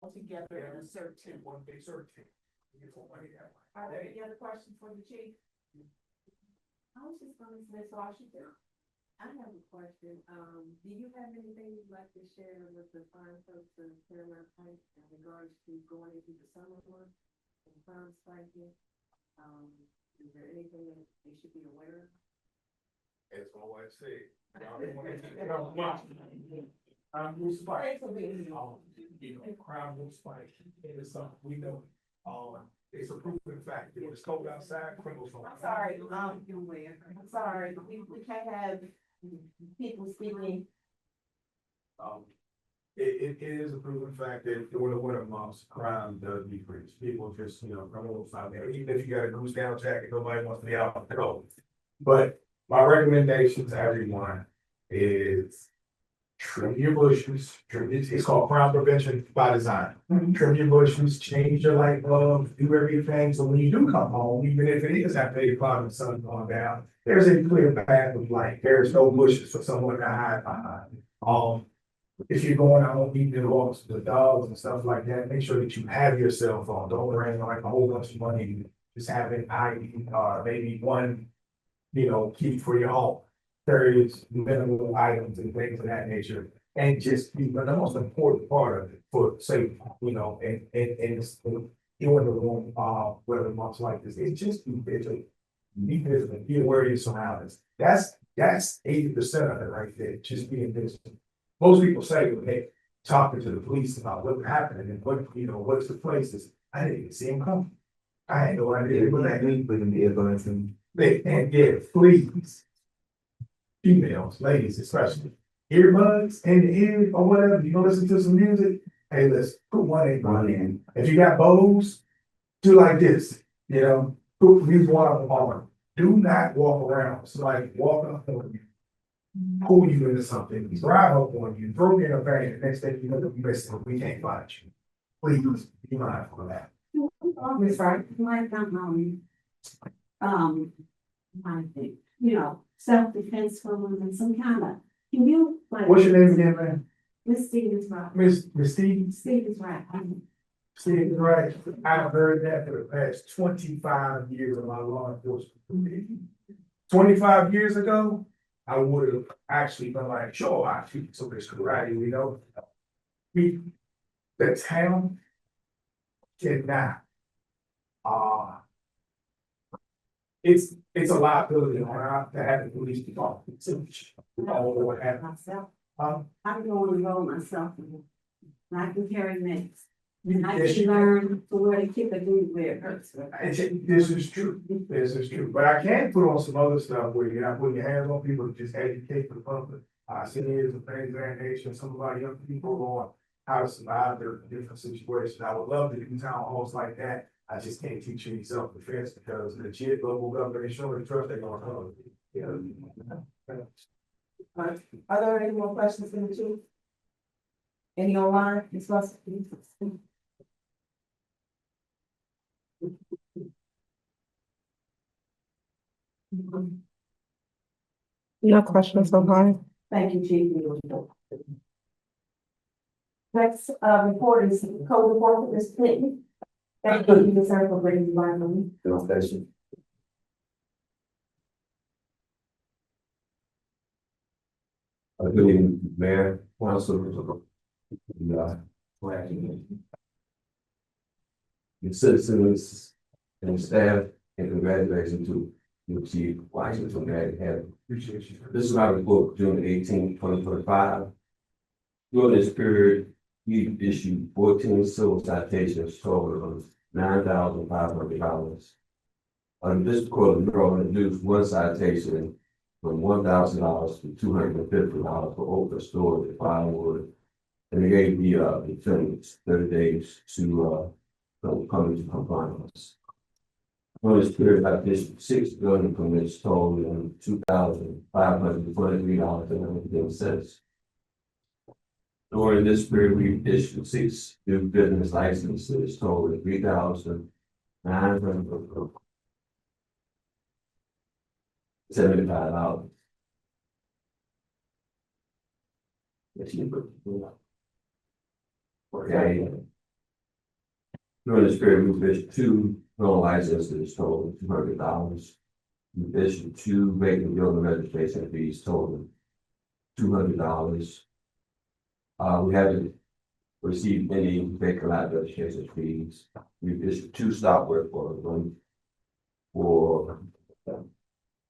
all together in a CERT team. One big search team. You get some money that way. Are there any other questions for the chief? I was just gonna say, Ms. Washington, I have a question. Do you have anything you'd like to share with the fine folks in Fairmount Heights in regards to going into the summer months and crime spiking? Is there anything that they should be aware of? As my wife said. Crime will spike. You know, crime will spike. It is something we know. It's a proven fact. When it's cold outside, criminals don't. I'm sorry, I'm sorry, we can't have people speaking. It is a proven fact that during the winter months, crime does decrease. People just, you know, criminals out there, even if you got a goose down jacket, nobody wants to be out on the road. But my recommendation to everyone is trim your bushes. It's called crime prevention by design. Trim your bushes, change your light bulb, do everything. So when you do come home, even if it is after 8 o'clock and the sun's going down, there's a clear path of light. There's no bushes for someone to hide behind. If you're going out eating the walks with the dogs and stuff like that, make sure that you have your cell phone. Don't bring like a whole bunch of money. Just have it ID, maybe one, you know, key for your home. There is minimal items and things of that nature. And just be, but the most important part of it for safety, you know, and in the room, whether months like this, it's just be vigilant. Be vigilant, be aware of your surroundings. That's 80% of it right there. Just being vigilant. Most people say when they talking to the police about what happened and what, you know, what's the places. I didn't even see him come. I had no idea. But I knew put in the evidence and please. Females, ladies especially. Earbuds in the ear or whatever, you gonna listen to some music. Hey, let's put one in. If you got bows, do like this, you know, use one of them on. Do not walk around. Somebody walk up on you. Pull you into something, drive up on you, throw you in a van, next thing you know, you missing, we can't find you. Please be mindful of that. Ms. Frank, like, I think, you know, self-defense for women, some kind of, can you, like. What's your name again, man? Miss Stevens, right? Miss Stevens? Stevens, right. Stevens, right. I've heard that for the past 25 years of my law enforcement. 25 years ago, I would have actually been like, sure, I teach some this karate, you know. The town cannot. It's a liability on our to have the police department. What happened? Myself, I can go on the road myself, and I can carry meds. And I can learn to where to keep a dude where it hurts. This is true, but I can put on some other stuff where you're not putting your hands on people, just educate the public. Seniors and things of that nature, some of our young people on how to survive their different situations. I would love to do town halls like that. I just can't teach you self-defense because the legit local government insurance trust, they're gonna cover it. Yeah. Are there any more questions from the chief? Any online? Ms. Russell, please. No questions online. Thank you, Chief. Next, report is code report for Ms. Clinton. Thank you, Ms. Sir, for bringing the Good evening, Mayor, Council. The citizens and staff, and congratulations to Chief Washington, that had. Appreciate you. This is my report, June 18, 2025. During this period, we issued 14 civil citations totaling $9,500. This court reduced one citation from $1,000 to $250 for overstored firewood. And they gave the defendants 30 days to come into compliance. During this period, I issued 6 building permits totaling $2,523.10. During this period, we issued 6 new business licenses totaling $3,975. Okay. During this period, we issued 2 no licenses totaling $200. We issued 2 vacant building registration fees totaling $200. We haven't received any vacant lot registration fees. We've issued 2 stop work orders, one for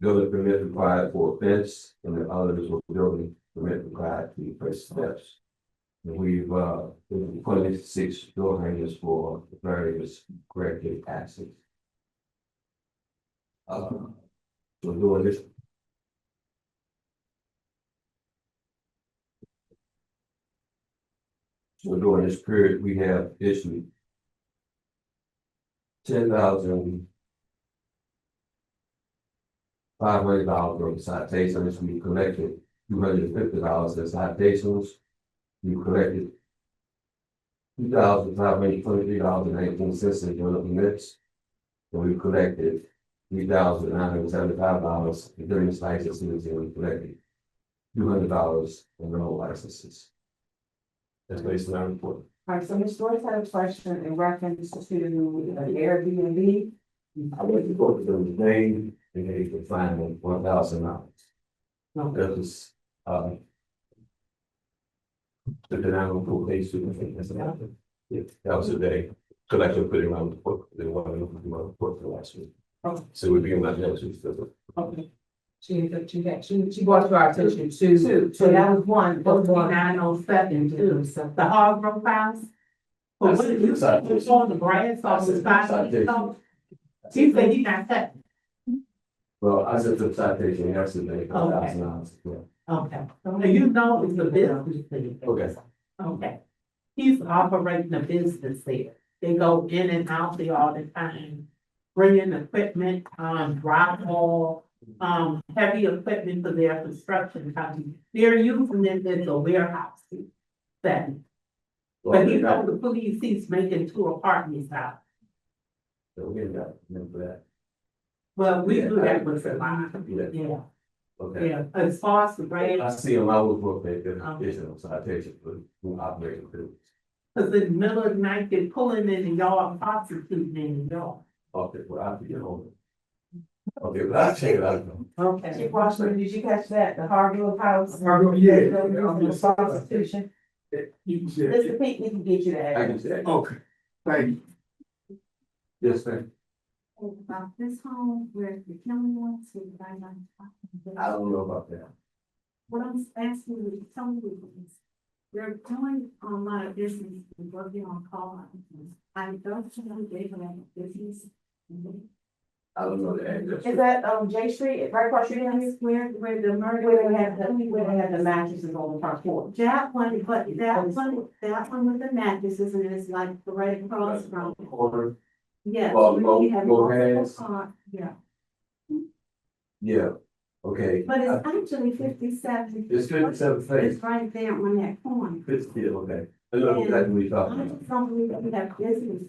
building permit required for a fence, and the others were building permit required to place steps. And we've appointed 6 door hangers for various corrective actions. So doing this. So during this period, we have issued $10,500 worth of citations. We collected $250 in citations. We collected $2,523.19 in journal permits. And we collected $3,975 in business licenses, and we collected $200 in rental licenses. That's based on our report. All right, so Ms. Joyce had a question in reference to the Airbnb. I went to go to the name and they could find $1,000. No, that was, the denial of police. Yeah, that was the day. Cause I could put it around the book, they wanted to put it around the book for last week. Okay. So we'd be in my next week. Okay. She brought to our attention two. So that was one. Those 907 too, the hard rock house. But what did you say, it's on the grass on the side? She said you got that. Well, I said the citation yesterday, $1,000. Okay, so you know it's a business thing. Okay. Okay. He's operating a business there. They go in and out there all the time, bringing equipment, drywall, heavy equipment for their construction company. They're using it as a warehouse setting. But he told the police he's making 2 apartments out. So we got, remember that. Well, we Yeah, do that with a lot. Yeah. Yeah, Okay. yeah, as far as the I grade, see them, I would work at the additional citation for who operating the business. cause in the middle of the night, they're pulling in the yard, prostituting in the yard. Okay, well, I'll be home. Okay, well, I'll check it out. Okay. Chief Washington, did you catch that? The Hargrove House? Yeah. The prostitution. Mr. Pete, we can get you I that. can say. Okay, thank you. Yes, ma'am. About this home where the killing was, I don't know about that. what I'm asking you to tell me is, they're doing a lot of business and working on cars. I don't think they have a business. I don't know the address. Is that, J Street, right across your street? Where the murder. Where they have the mattresses on the front porch. That one, but that one with the mattresses, and it's like right across from, Corner, yeah. Well, where you have go multiple ahead. car- Yeah, yeah, okay. but it's actually 57. It's 57 face. It's right there on that corner. 50, okay. I know exactly what you're I talking about. just don't believe that we have business.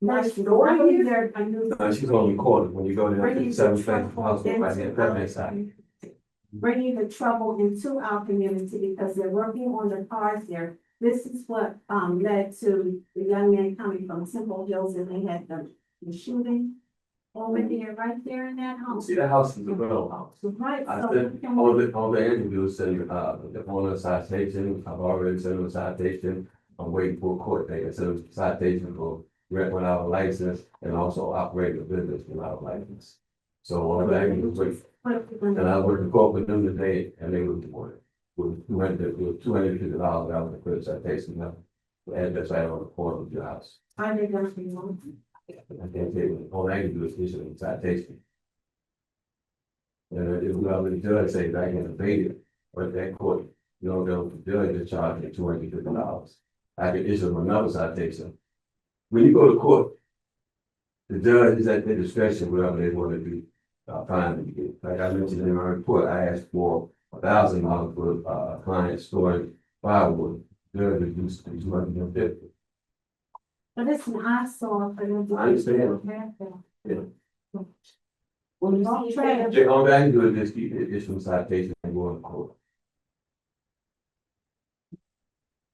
Next door here? I knew. She's on the corner when you go down Bringing 57 the face, house trouble right here, that makes sense. into bringing the trouble into our community because they're working on the cars there. This is what, led to the young man coming from Temple Hills and they had the shooting over there, right there in that house. See, that house is a rental house. Right, I so. said, all the interviews and, the owner citation, I've already sent him a citation. I'm waiting for a court date, it's a citation for rent without a license and also operating a business without a license. So all that was wait. And I worked in court with them today and they were deported. With $250, that was the first citation. Now, the address I on the corner of your house. I think that's what you want. I can't tell you, all I can do is issue a citation. And if we already judge say that I can evade it, or if that court, you know, the judge is charging $250. I can issue them another citation. When you go to court, the judge is at their discretion, whatever they want to do, fine. Like I mentioned in my report, I asked for $1,000 for client storing firewood. Judge reduced to $250. But it's an eyesore for them. I understand. Yeah. Well, you don't try to. All I can do is just keep issuing citations and going to court.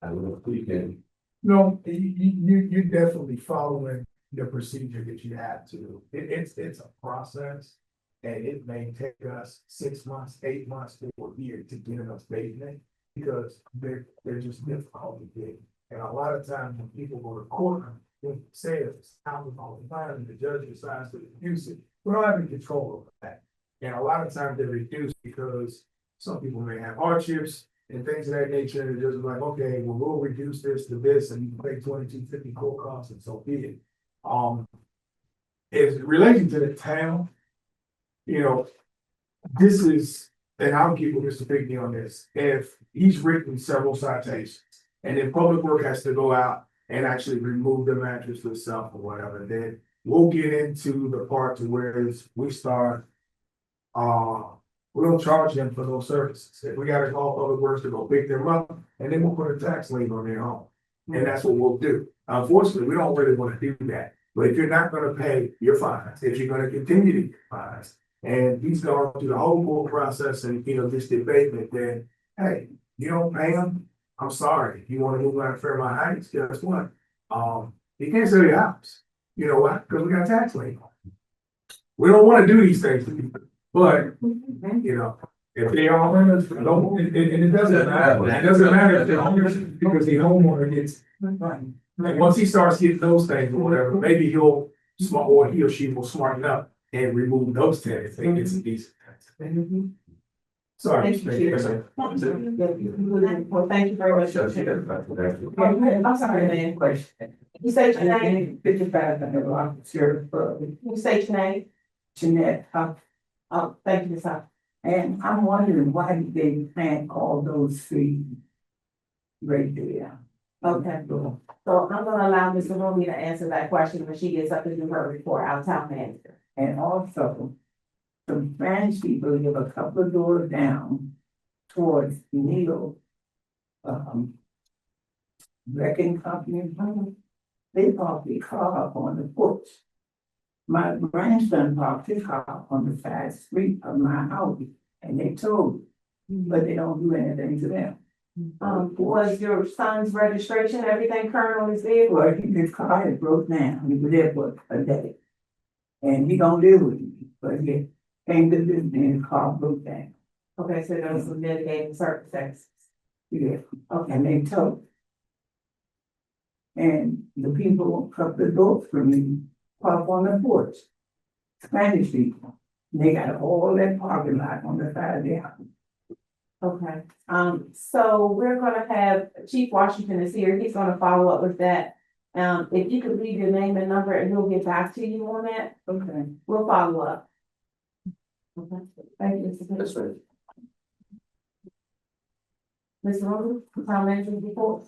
I don't know if you can. No, you're definitely following the procedure that you have to. It's a process. And it may take us 6 months, 8 months, or a year to get an abatement because they're just difficult to get. And a lot of times when people go to court, they say it's alcohol and fine, and the judge decides to reduce it. We don't have any control over that. And a lot of times they reduce because some people may have hardships and things of that nature. And they're just like, okay, well, we'll reduce this to this, and you can pay $22.50 court costs, and so be it. As relating to the town, you know, this is, and I'll give Mr. Pigney on this. If he's written several citations, and then public work has to go out and actually remove the mattress itself or whatever, then we'll get into the part to where we start. We don't charge them for those services. If we gotta call public works to go pick them up, and then we'll put a tax lien on their home. And that's what we'll do. Unfortunately, we don't really want to do that. But if you're not gonna pay your fines, if you're gonna continue to get fines, and he's gone through the whole court process and, you know, this debatement, then, hey, you don't pay him, I'm sorry. If you want to move out of Fairmount Heights, guess what? You can't sell your house. You know why? Because we got tax lien. We don't want to do these things to people, but, you know, if they are owners, and it doesn't matter. It doesn't matter if they're owners, because the homeowner gets, like, once he starts getting those things or whatever, maybe he or he or she will smarten up and remove those tenants and get some decent tenants. Sorry. Thank you. Yes, sir. Well, thank you very much. I'm sorry, man, question. You say your name? 55, you say your name? Jeanette, thank you, sir. And I'm wondering why they plant all those trees right there. Okay, so I'm gonna allow Mr. Rumi to answer that question when she gets up to do her report, our town manager. And also, some Spanish people live a couple of doors down towards Needle. Wrecking company, they parked their car on the porch. My grandson parked his car on the side street of my house, and they told me, but they don't do anything to them. Was your son's registration, everything current on his vehicle? Well, his car had broke down, he was there for a day. And he don't live with me, but he came to visit me and his car broke down. Okay, so there was some mitigating circumstances. Yeah, okay, and they told. And the people cut the doors for me, park on the porch. Spanish people, they got all that parking lot on the side of their house. Okay, so we're gonna have Chief Washington is here, he's gonna follow up with that. If you could leave your name and number and he'll get back to you on that. Okay. We'll follow up. Okay, thank you, Mr. That's right. Ms. Rose, town manager report.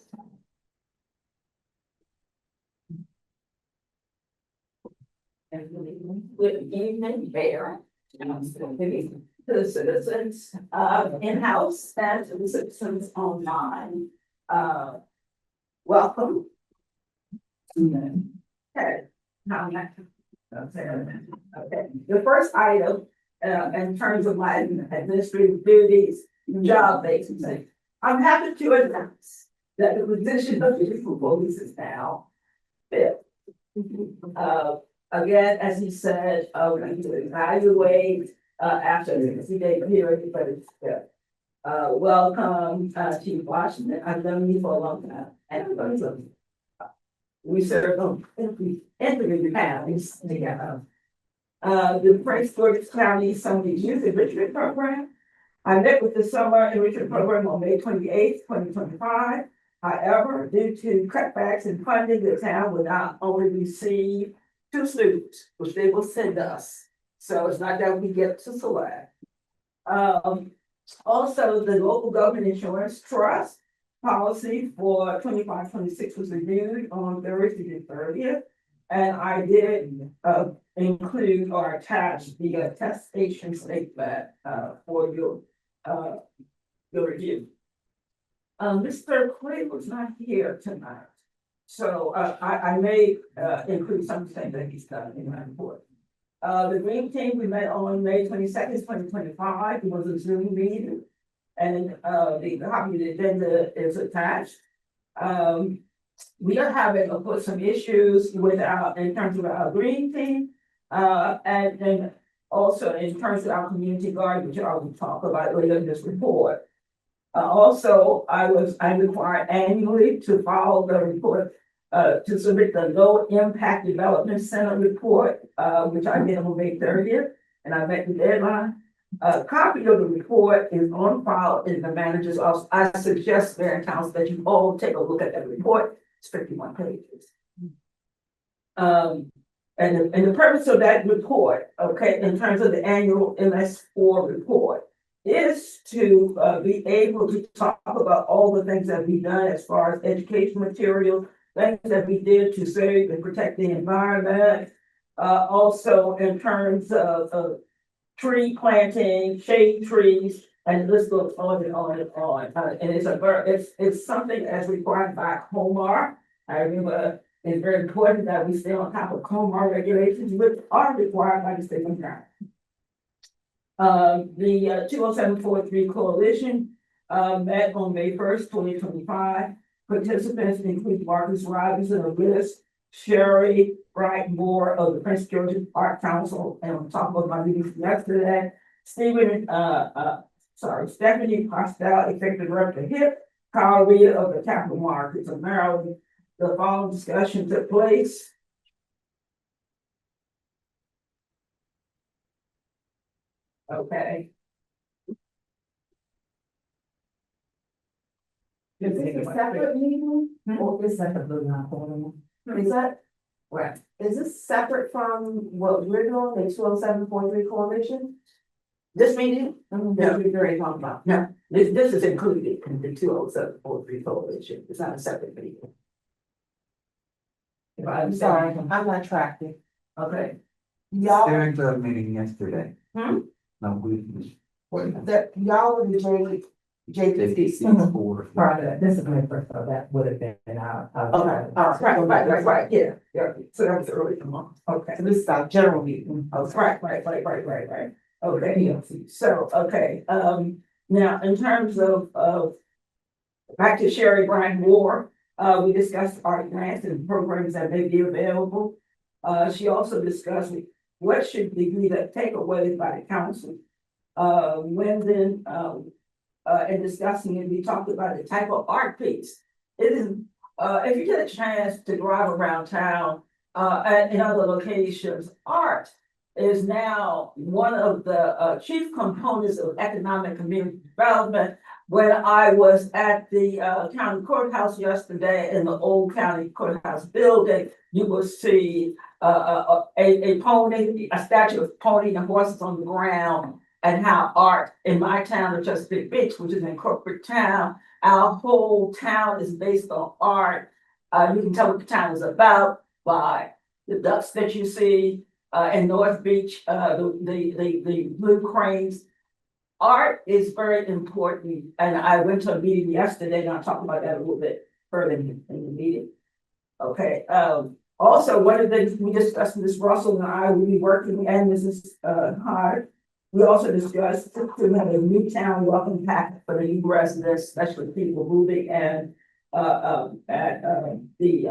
Good evening, Mayor. To the citizens, in-house and to the citizens online. Welcome. Okay. Okay, the first item, in terms of my administrative duties, job vacancy. I'm happy to announce that the position of municipal police is now filled. Again, as he said, we need to evaluate after the 60-day period, but it's good. Welcome, Chief Washington. I've known you for a long time. Everybody's a. We serve on every counties together. The Prince George's County Somebody's Youth Enrichment Program. I met with the Summer Enrichment Program on May 28th, 2025. However, due to cutbacks in funding, the town will not only receive 2 students, which they will send us. So it's not that we get to select. Also, the local government insurance trust policy for 25-26 was reviewed on Thursday the 30th. And I did include or attach the attestation statement for your review. Mr. Clay was not here tonight. So I may include something that he's done in my report. The Green Team, we met on May 22nd, 2025. It was a Zoom meeting. And the copy of the agenda is attached. We are having, of course, some issues with in terms of our Green Team. And also in terms of our community garden, which I will talk about later in this report. Also, I'm required annually to file the report, to submit the Low Impact Development Center report, which I did on May 30th, and I met the deadline. A copy of the report is on file in the manager's office. I suggest, Mayor and Council, that you all take a look at that report. It's 51 pages. And the purpose of that report, okay, in terms of the annual MS4 report, is to be able to talk about all the things that we've done as far as education material, things that we did to save and protect the environment. Also in terms of tree planting, shade trees, and the list goes on and on and on. And it's something as required by COMAR. I remember it's very important that we stay on top of COMAR regulations, which are required by the state of Maryland. The 20743 Coalition met on May 1st, 2025. Participants include Marcus Robinson of Bliss, Sherry Bright Moore of the Prince George's Art Council, and on top of my meeting yesterday, Stephanie Costello, Executive Director HIP, Kyle Reed of the Capital Markets of Maryland. The following discussion took place. Okay. Is this a separate meeting? Or is that the blue line? Is that, Right. is this separate from what we're doing, the 20743 Coalition? This meeting? That we've already talked about. No, this is included in the 20743 Coalition. It's not a separate meeting. If I I'm sorry, I'm not tracking. Okay. Y'all, During the meeting yesterday. Hmm? No, we. y'all were the JPCC. Four. Part of that discipline, so that would have been our. Right, yeah. So that was early in the month. Okay. So this is our general meeting. Right. Okay, so, okay, now in terms of back to Sherry Brian Moore, we discussed art grants and programs that may be available. She also discussed what should be the takeaways by the council. In discussing it, we talked about the type of art piece. It is, if you get a chance to drive around town, and in other locations, art is now one of the chief components of economic community development. When I was at the county courthouse yesterday in the old county courthouse building, you will see a pony, a statue of pony and horses on the ground, and how art in my town of Chesapeake Beach, which is a corporate town, our whole town is based on art. You can tell what the town is about by the ducks that you see in North Beach, the blue cranes. Art is very important, and I went to a meeting yesterday, and I'll talk about that a little bit further in the meeting. Okay, also, one of the things we discussed, Ms. Russell and I will be working, and Mrs. Hart, we also discussed to have a new town welcome pack for the new residents, especially people moving, and at the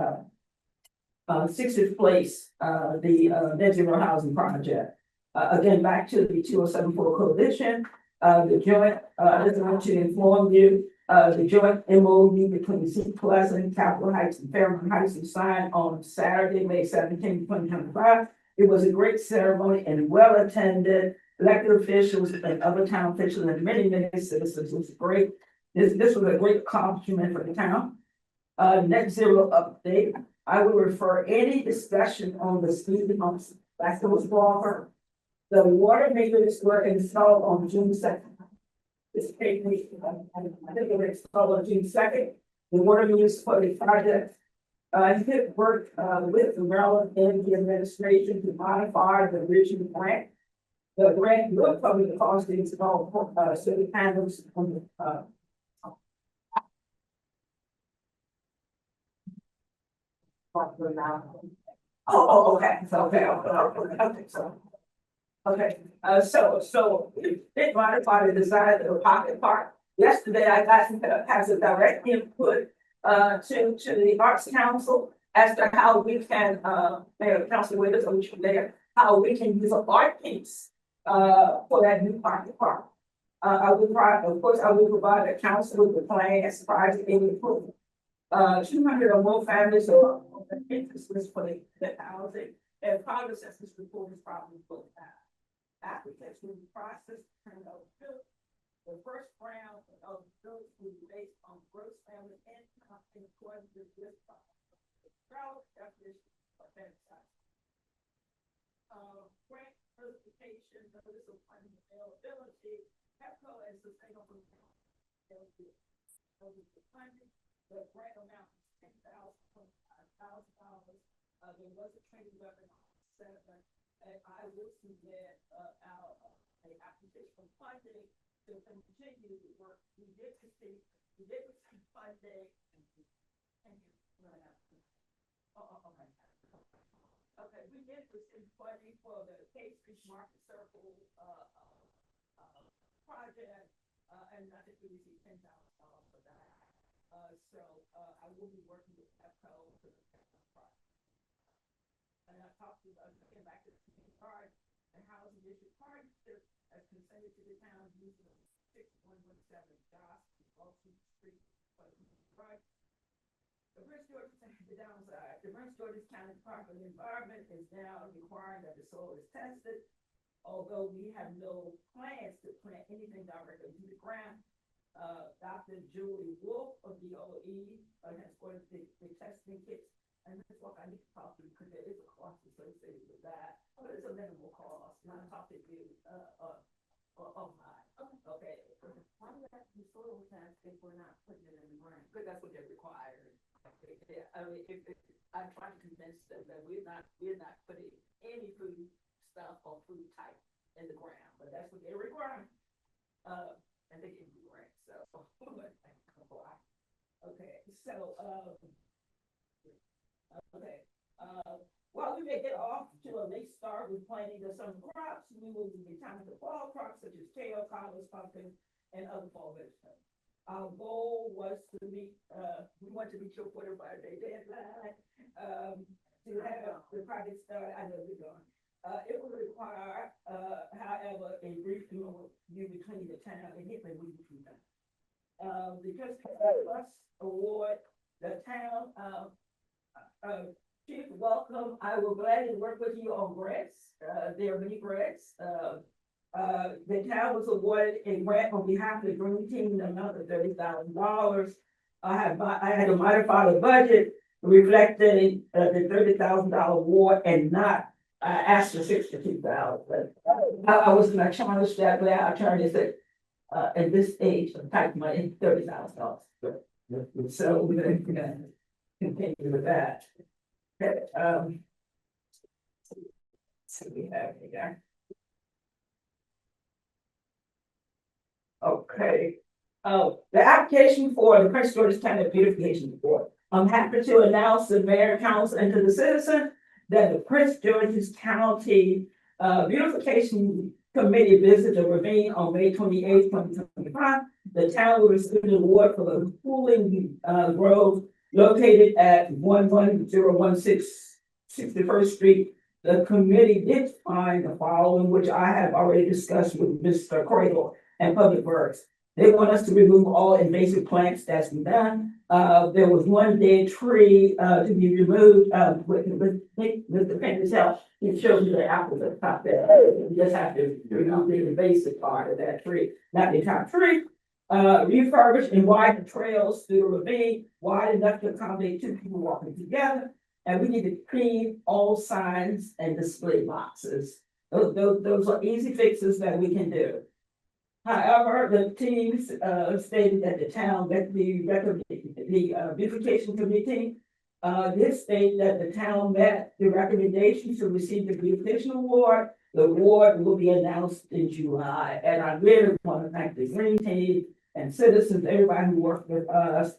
60th Place, the net zero housing project. Again, back to the 2074 Coalition. The joint, I just want to inform you, the joint MOU between City Pleasant, Capitol Heights and Fairmount Heights was signed on Saturday, May 17, 2025. It was a great ceremony and well attended. Elected officials and other town officials and many citizens. It was great. This was a great accomplishment for the town. Net zero update. I will refer any discussion on the speed bumps back to the ball. The water meters were installed on June 2nd. This page, I think it was installed on June 2nd. The water meters for the project. I did work with the Maryland Energy Administration to modify the original grant. The grant will cover the cost to install solar panels on the okay, so it modified the design of the pocket park. Yesterday, I got has a direct input to the Arts Council as to how we can council with us, which there, how we can use an art piece for that new pocket park. Of course, I will provide the council with the plan as prior to any approval. 200 or more families are interested for the housing and progress as this report is probably put out. Application process turned out good. The first round of bills will be based on gross family income in accordance with this definition of fantasy. Grant certification, notice of funding availability, HEPCO and sustainable funding. The grant amount is $10,000. There was a training webinar on 7, and I will submit our application for funding to continue to work. We did receive funding. Okay, we did receive funding for the K Street Market Circle project, and I think we received $10,000 for that. So I will be working with HEPCO for the project. And I talked to getting back to the community card and housing district partnership as consented to the town using 6117 Joss Walton Street for the community project. The Prince George's the downside. The Prince George's County Department of Environment is now requiring that the soil is tested. Although we have no plans to plant anything directly into the ground. Dr. Julie Wolf of the OE has ordered the testing kits, and that's what I need to talk to you because there is a cost associated with that, but it's a minimal cost. And I talked to you of mine. Okay. Why do we have to do soil test if we're not putting it in the ground? Because that's what they're required. Yeah, I mean, if I try to convince them that we're not putting any food stuff or food type in the ground, but that's what they're requiring. And they can do right. So okay, so while we may get off to a late start with planting the summer crops, we will be timing the fall crops such as kale, collards, pumpkin, and other fall vegetables. Our goal was to meet we want to meet your 45-day deadline to have the project started. I know we're going. It will require, however, a brief view between the town and Hitler we between them. Because plus award the town chief welcome. I will gladly work with you on grants. There are many grants. The town was awarded a grant on behalf of the Green Team, the amount of $30,000. I had to modify the budget reflecting the $30,000 award and not asked for 62,000. I was going to challenge that, but our attorney said, at this age of type money, $30,000. So we're going to continue with that. So we have here. Okay. The application for the Prince George's County Beautification Report. I'm happy to announce the mayor, council, and to the citizen that the Prince George's County Beautification Committee visited the ravine on May 28, 2025. The town will receive an award for the cooling grove located at 11016 61st Street the committee did find the following, which I have already discussed with Mr. Cradle and Public Works. They want us to remove all invasive plants. That's been done. There was one dead tree, to be removed, with the paper's help. It shows you the apples at the top there. You just have to remove the invasive part of that tree, not the entire tree. Refurbish and widen the trails through the ravine, wide enough to accommodate two people walking together. And we need to clean all signs and display boxes. Those are easy fixes that we can do. However, the teams, stated that the town, that the beautification committee, did state that the town met the recommendations to receive the beautification award. The award will be announced in July, and I really want to thank the green team and citizens, everybody who worked with us,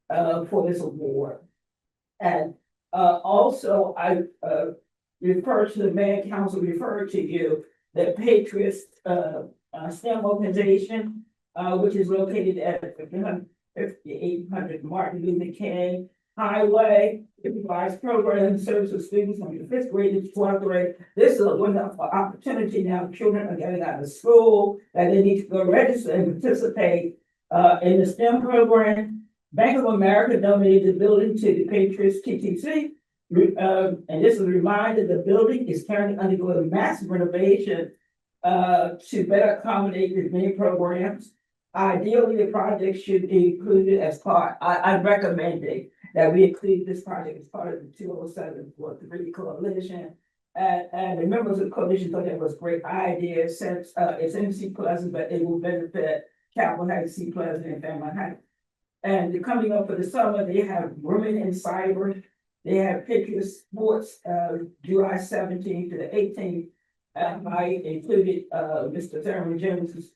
for this award. And also, I refer to the mayor and council, referred to you, the Patriots STEM organization, which is located at 5800 Martin Luther King Highway. It provides programs, services, students from the 5th grade to 12th grade. This is a wonderful opportunity now. Children are getting out of school, and they need to go register and participate in the STEM program. Bank of America donated the building to the Patriots TTC. And this is a reminder, the building is currently undergoing massive renovation to better accommodate the many programs. Ideally, the project should be included as part, I'm recommending that we include this project as part of the 207 for the Three Coalition. And the members of the coalition thought that was a great idea, since it's in Sea Pleasant, but it will benefit Capitol Heights, Sea Pleasant, and Fairmount Heights. And coming up for the summer, they have Women in Cyber. They have Patriots Sports, July 17th to the 18th. I included Mr. Thurman Jones's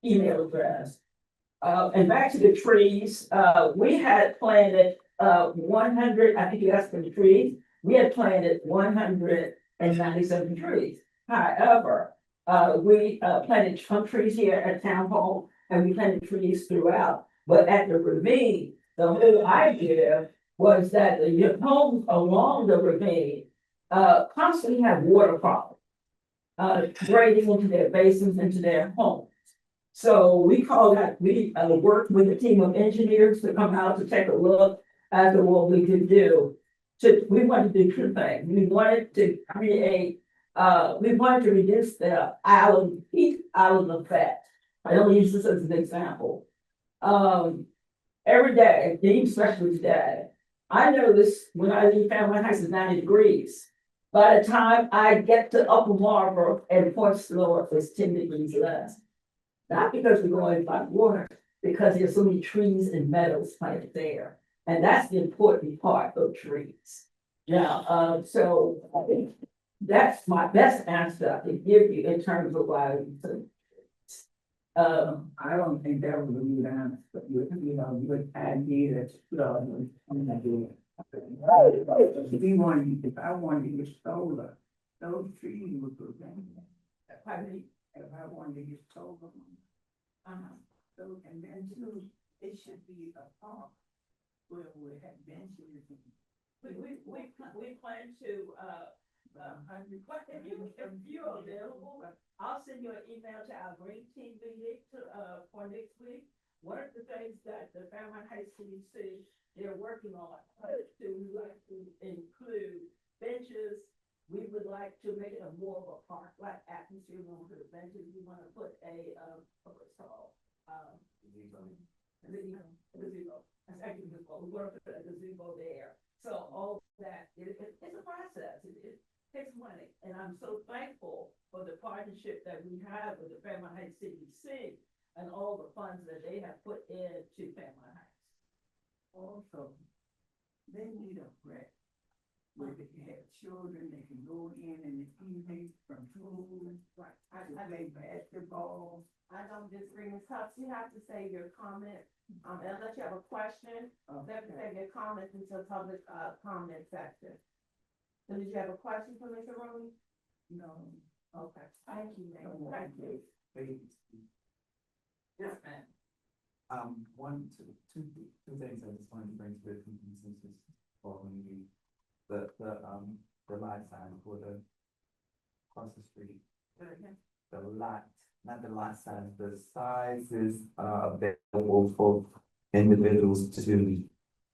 email address. And back to the trees, we had planted 100, I think you asked for the trees. We had planted 197 trees. However, we planted some trees here at Town Hall, and we planted trees throughout. But at the ravine, the whole idea was that the homes along the ravine constantly have water problems, draining into their basins, into their homes. So we call that, we worked with a team of engineers to come out to take a look at what we could do. So we wanted to do two things. We wanted to create, we wanted to reduce the heat island effect. I don't use this as an example. Every day, especially today, I notice when I leave Fairmount Heights, it's 90 degrees. By the time I get to Upper Marlboro and Point Slower, it's 10 degrees less. Not because we're going by water, because there's so many trees and meadows planted there. And that's the important part of trees. Now, so I think that's my best answer I can give you in terms of why we took. I don't think that was a good answer, but you know, good idea that, I'm not doing it. If I wanted to get solar, those trees would prevent that. If I wanted to get solar. So, and then too, it should be a park where we have benches. We plan to, if you're available, I'll send you an email to our green team meeting for next week. One of the things that the Fairmount Heights CDC, they're working on, to like to include benches. We would like to make it a more of a park-like atmosphere. We want to put benches. We want to put what's it called? Gazebo. That's actually gazebo. We want to put a gazebo there. So all that, it's a process. It takes money. And I'm so thankful for the partnership that we have with the Fairmount Heights CDC and all the funds that they have put into Fairmount Heights. Also, they need a break where they can have children, they can go in the evening from school, I play basketball. I don't disagree, Ms. Huff, you have to say your comment, unless you have a question, you have to say your comments until public, comment section. So did you have a question for Mr. Rowley? No. Okay, thank you, ma'am. Thank you. Yes, ma'am. Two things I just wanted to bring to the consensus for me. The the lot sign for the across the street. The lot, not the lot size, the size is available for individuals to.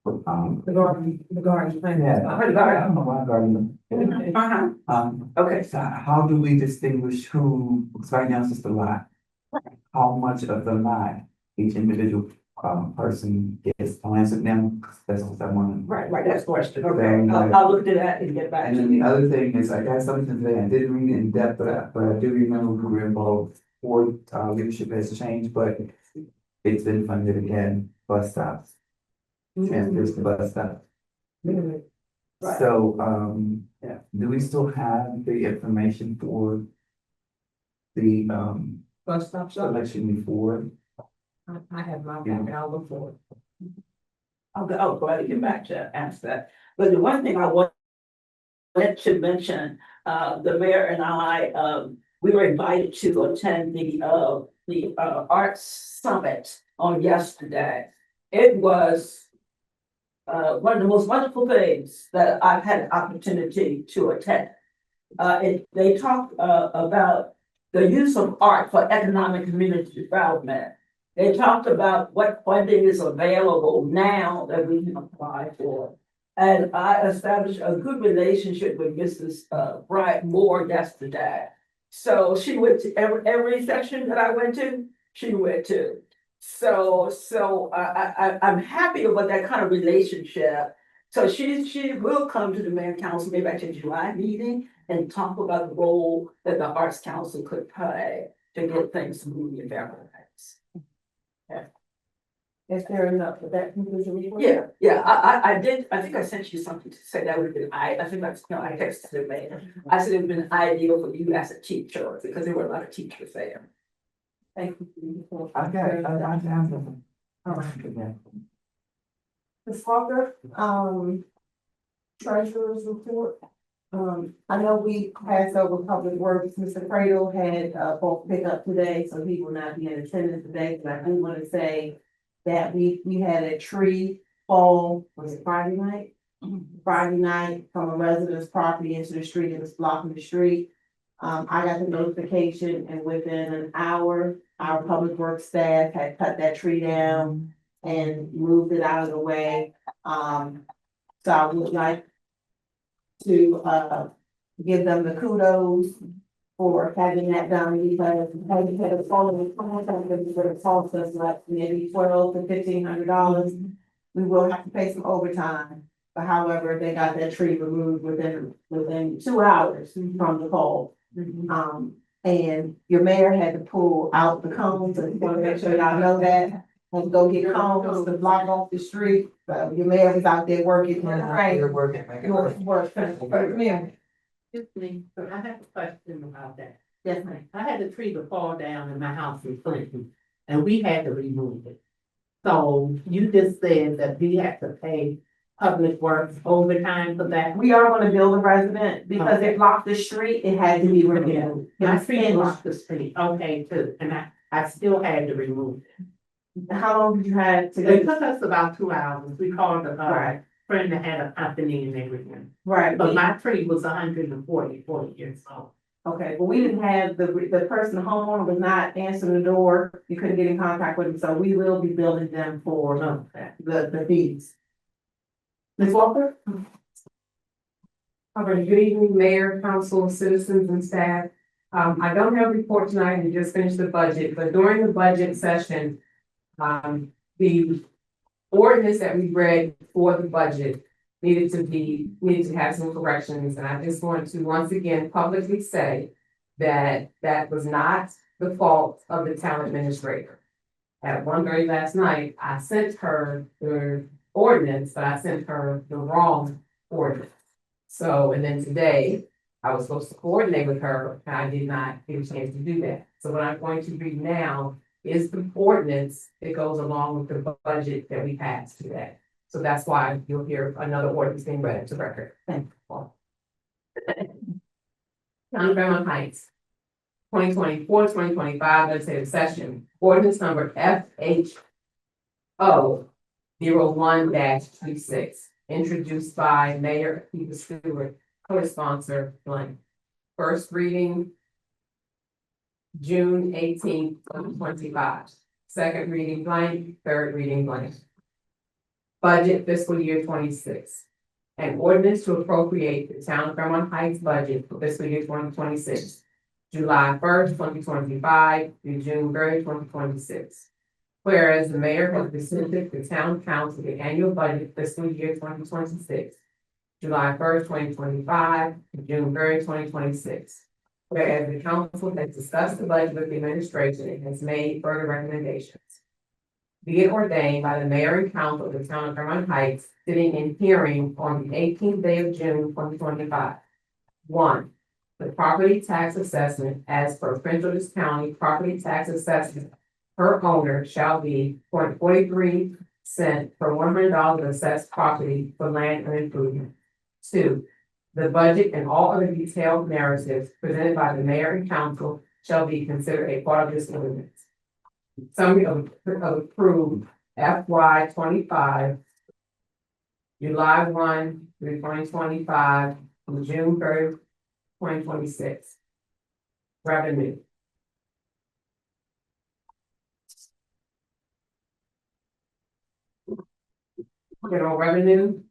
The garden plan. Yeah, I don't know why garden. Okay. So how do we distinguish who, because right now it's just a lot. How much of the lot each individual person gets, I'll answer now, 'cause that's what I want. Right, that's the question. Okay. Okay, I'll look at that and get back And to then you. the other thing is, I got something today, I didn't read it in depth, but I do remember we were involved, for leadership has changed, but it's been funded again, bus stops. Transportation bus stops. Right. So, yeah, do we still have the information for the, Bus stop shop. election before? I have my back, I'll look for it. I'll go ahead and get back to answer that. But the one thing I wanted to mention, the mayor and I, we were invited to attend the Arts Summit on yesterday. It was one of the most wonderful things that I've had an opportunity to attend. They talked about the use of art for economic community development. They talked about what funding is available now that we can apply for. And I established a good relationship with Mrs. Bryant Moore yesterday. So she went to every section that I went to, she went to. So I'm happy about that kind of relationship. So she will come to the mayor council maybe at the July meeting and talk about the role that the Arts Council could play to get things moving in Fairmount. Is there enough for that conclusion? Yeah, I did, I think I sent you something to say that would have been, I think that's, no, I texted the mayor. I said it would have been ideal for you as a teacher, because there were a lot of teachers there. Thank you. I have them. All right. Ms. Walker, treasurer's report. I know we passed over public works. Mr. Cradle had both pick up today, so he will not be in attendance today, but I do want to say that we had a tree fall, was it Friday night? Friday night from a resident's property into the street, it was blocking the street. I got the notification and within an hour, our public works staff had cut that tree down and moved it out of the way. So I would like to give them the kudos for having that done, because having had a falling contract that would have cost us like maybe $1,200 to $1,500. We will have to pay some overtime, but however, they got that tree removed within 2 hours from the call. And your mayor had to pull out the cones, and want to make sure y'all know that. And go get cones to block off the street, so your mayor was out there working. Right. You're working, make it work. Work, yeah. Excuse me, but I have a question about that. Yes, ma'am. I had a tree to fall down in my house in Clinton, and we had to remove it. So you just said that we have to pay public works overtime for that? We are gonna build a resident, because it blocked the street, it had to be removed. My tree blocked the street, okay, too, and I still had to remove it. How long did you have to It go? took us about 2 hours. We called a Right. friend that had a company and everything. Right, But my tree was 140 years old. okay, but we didn't have the person, the homeowner was not answering the door, you couldn't get in contact with them, so we will be building them for the fees. Ms. Walker? All right, good evening, Mayor, Council, citizens, and staff. I don't have a report tonight, we just finished the budget, but during the budget session, the ordinance that we read for the budget needed to have some corrections, and I just want to once again publicly say that that was not the fault of the town administrator. At 1:30 last night, I sent her the ordinance, but I sent her the wrong ordinance. So, and then today, I was supposed to coordinate with her, and I did not get a chance to do that. So what I'm going to read now is the ordinance that goes along with the budget that we passed today. So that's why you'll hear another ordinance being read into record. Thank you. Town of Fairmount Heights, 2024-2025 legislative session, ordinance number FHO 01-26, introduced by Mayor Peter Stewart, co-sponsor blank. First reading, June 18th, 2025. Second reading blank, third reading blank. Budget fiscal year 26. An ordinance to appropriate the town of Fairmount Heights budget for fiscal year 2026, July 1st, 2025 through June 30th, 2026. Whereas the mayor has presented the town council the annual budget fiscal year 2026, July 1st, 2025 to June 30th, 2026. Whereas the council has discussed the budget with the administration and has made further recommendations. Be it ordained by the mayor and council of the town of Fairmount Heights, sitting in hearing on the 18th day of June 2025. 1. The property tax assessment as per Prince George's County property tax assessment per owner shall be 0.43 per $100 of assessed property for land and improvement. 2. The budget and all other detailed narratives presented by the mayor and council shall be considered a part of this ordinance. Summary of approved FY 25, July 1 through 2025, through June 3rd, 2026. Revenue. General revenue,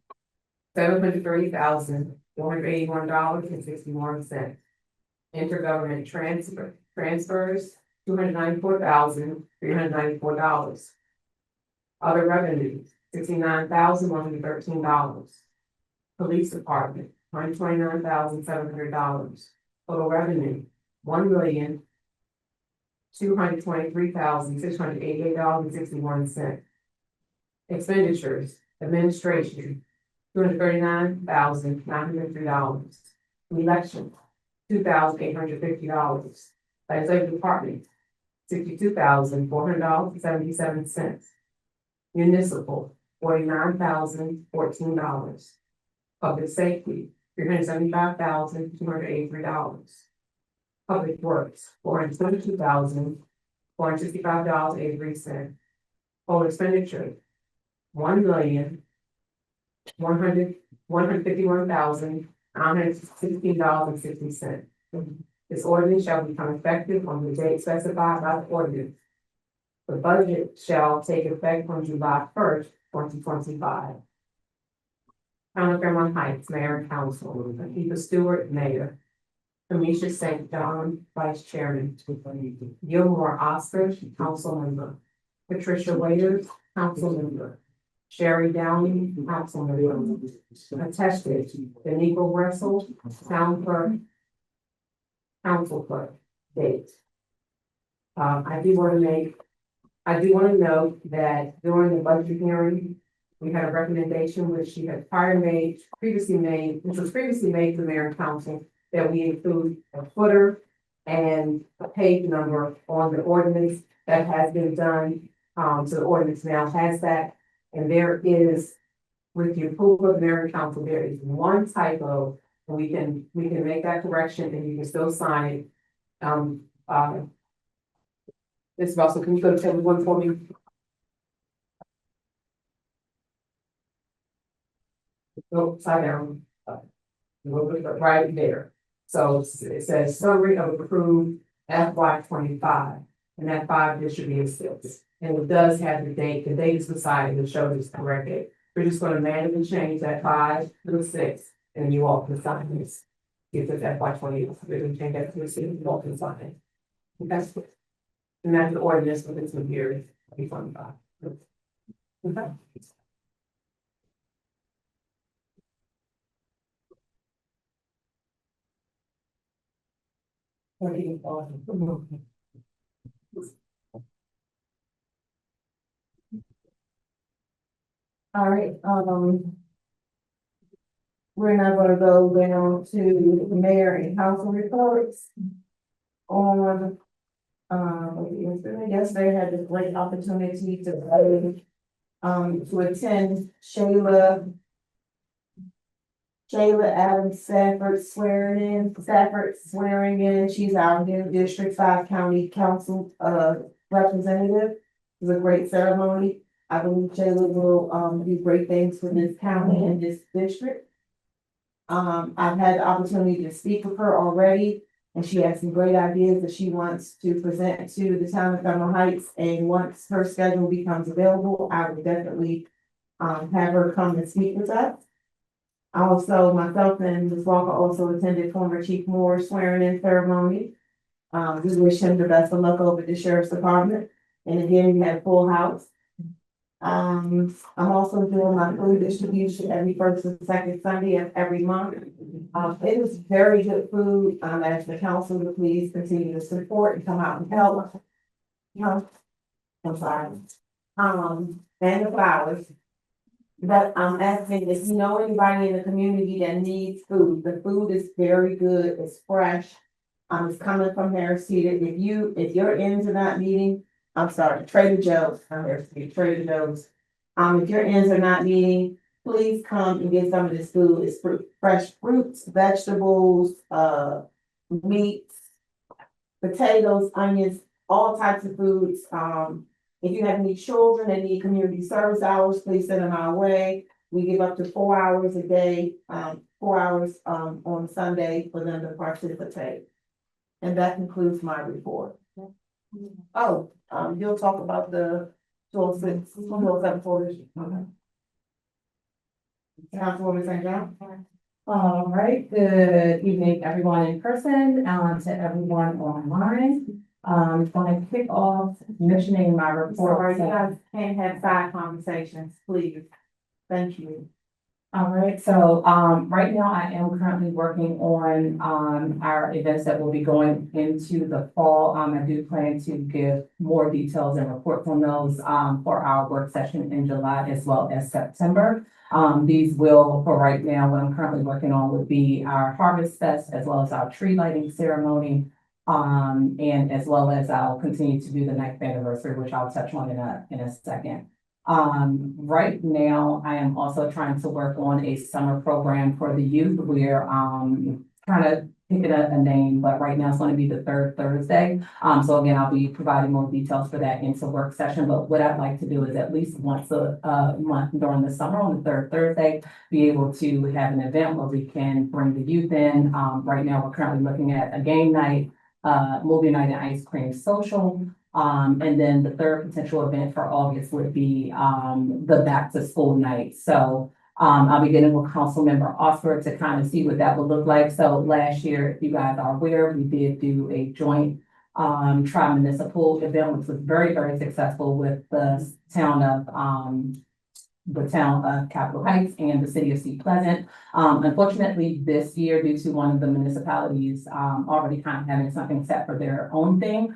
$730,481.61. Intergovernment transfers, $294,394. Other revenues, $69,113. Police Department, $129,700. Total revenue, $1,223,688.61. Expenditures, administration, $239,903. Election, $2,850. Legislative Department, $62,400.77. Municipal, $49,014. Public Safety, $375,283. Public Works, $422,465.83. Total expenditure, $1,151,916.60. This ordinance shall become effective on the date specified by the ordinance. The budget shall take effect on July 1st, 2025. Town of Fairmount Heights, Mayor and Council, Akiva Stewart, Mayor. Kamisha St. John, Vice Chairman. Gilmore Oscar, Council Member. Patricia Waiters, Council Member. Sherry Downey, Council Member. Attested, Danico Russell, Town Clerk. Council Clerk. Date. I do want to note that during the budget hearing, we had a recommendation which she had previously made to the mayor and council, that we include a footer and a page number on the ordinance. That has been done. So the ordinance now has that. And there is, with the approval of the mayor and council, there is one typo, and we can make that correction and you can still sign it. Ms. Russell, can you go to table 1 for me? Go upside down. Right there. So it says summary of approved FY 25, and that 5, this should be a 6. And it does have the date is decided to show this corrected. We're just going to manually change that 5 to a 6, and you all can sign this. If it's FY 20, we're going to change that to a 6, you all can sign it. That's it. And that's the ordinance for this year, 2025. Okay. All right, we're now gonna go down to the mayor and council reports. On, yesterday had this great opportunity to attend Shayla Adams Stafford swearing in. She's our new District 5 County Council representative. It was a great ceremony. I believe Shayla will do great things for this county and this district. I've had the opportunity to speak with her already, and she has some great ideas that she wants to present to the town of Fairmount Heights. And once her schedule becomes available, I would definitely have her come and speak with us. Also, myself and Ms. Walker also attended former Chief Moore's swearing in ceremony. We wish him the best of luck over at the sheriff's department. And again, we had a full house. I'm also doing my food distribution every first and second Sunday of every month. It is very good food. As the council to please continue to support and come out and help. I'm sorry. And the flowers. But I'm asking if you know anybody in the community that needs food, the food is very good, it's fresh. It's coming from Harris Teeter. If your ends are not meeting, I'm sorry, Trader Joe's, not Harris Teeter, Trader Joe's. If your ends are not meeting, please come and get some of this food. It's fresh fruits, vegetables, meats, potatoes, onions, all types of foods. If you have any children that need community service hours, please send them our way. We give up to 4 hours a day, 4 hours on Sunday for them to participate. And that concludes my report. Oh, you'll talk about the 206, 207 coalition. Okay. Councilwoman St. John? All right, good evening, everyone in person, to everyone online. Going to kick off mentioning my report. Sorry, you guys can't have side conversations, please. Thank you. All right, so, right now I am currently working on, our events that will be going into the fall. I do plan to give more details and reports on those, for our work session in July as well as September. These will, for right now, what I'm currently working on would be our Harvest Fest as well as our tree lighting ceremony. And as well as I'll continue to do the 9th anniversary, which I'll touch on in a second. Right now, I am also trying to work on a summer program for the youth. We're kind of picking a name, but right now it's going to be the third Thursday. So again, I'll be providing more details for that into work session. But what I'd like to do is at least once a month during the summer on the third Thursday, be able to have an event where we can bring the youth in. Right now, we're currently looking at a game night, movie night and ice cream social. And then the third potential event for August would be the back to school night. So I'll be getting with Councilmember Osford to kind of see what that would look like. So last year, if you guys are aware, we did do a joint tri-municipal event, which was very, very successful with the town of Capitol Heights and the city of Sea Pleasant. Unfortunately, this year, due to one of the municipalities already kind of having something set for their own thing,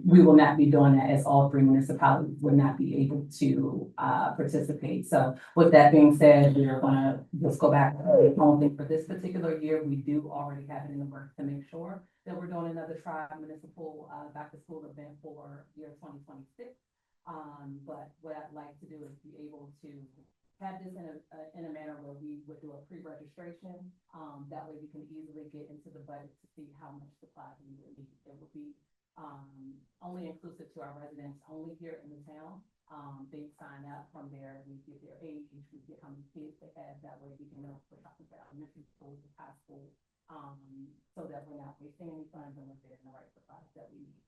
we will not be doing that, as all 3 municipalities would not be able to participate. So with that being said, we are gonna just go back to the only thing for this particular year. We do already have it in the works to make sure that we're doing another tri-municipal back to school event for year 2026. But what I'd like to do is be able to have this in a manner where we would do a pre-registration. That way we can easily get into the budget to see how much supplies we would need. It would be only inclusive to our residents only here in the town. They sign up from there, we get their age, we get how many kids they have. That way we can know for elementary school to high school, so that we're not wasting any funds and we're getting the right supplies that we need.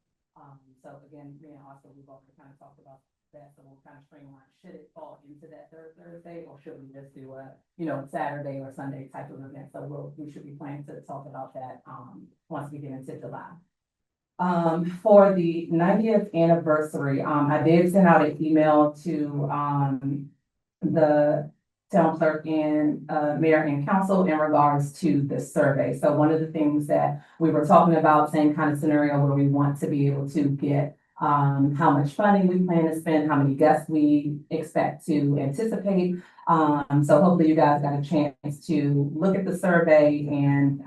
So again, me and also we've also kind of talked about that, so we'll kind of streamline. Should it fall into that third Thursday, or should we just do a, Saturday or Sunday type of event? So we should be planning to talk about that, once we get into July. For the 90th anniversary, I did send out an email to, the town clerk and, mayor and council in regards to the survey. So one of the things that we were talking about, same kind of scenario where we want to be able to get how much funding we plan to spend, how many guests we expect to anticipate. So hopefully you guys got a chance to look at the survey and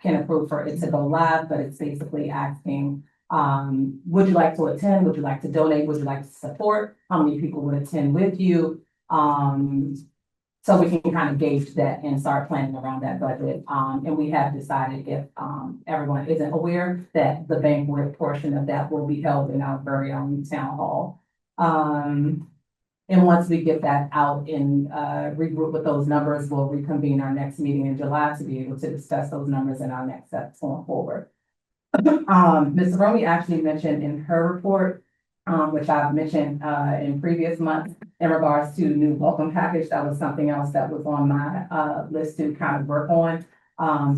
can approve for it to go live, but it's basically asking, would you like to attend? Would you like to donate? Would you like to support? How many people would attend with you? So we can kind of gauge that and start planning around that budget. And we have decided, if everyone isn't aware, that the banquet portion of that will be held in our very own town hall. And once we get that out and regroup with those numbers, we'll reconvene our next meeting in July to be able to discuss those numbers and our next steps going forward. Ms. Romy actually mentioned in her report, which I've mentioned in previous months in regards to new welcome package. That was something else that was on my list to kind of work on.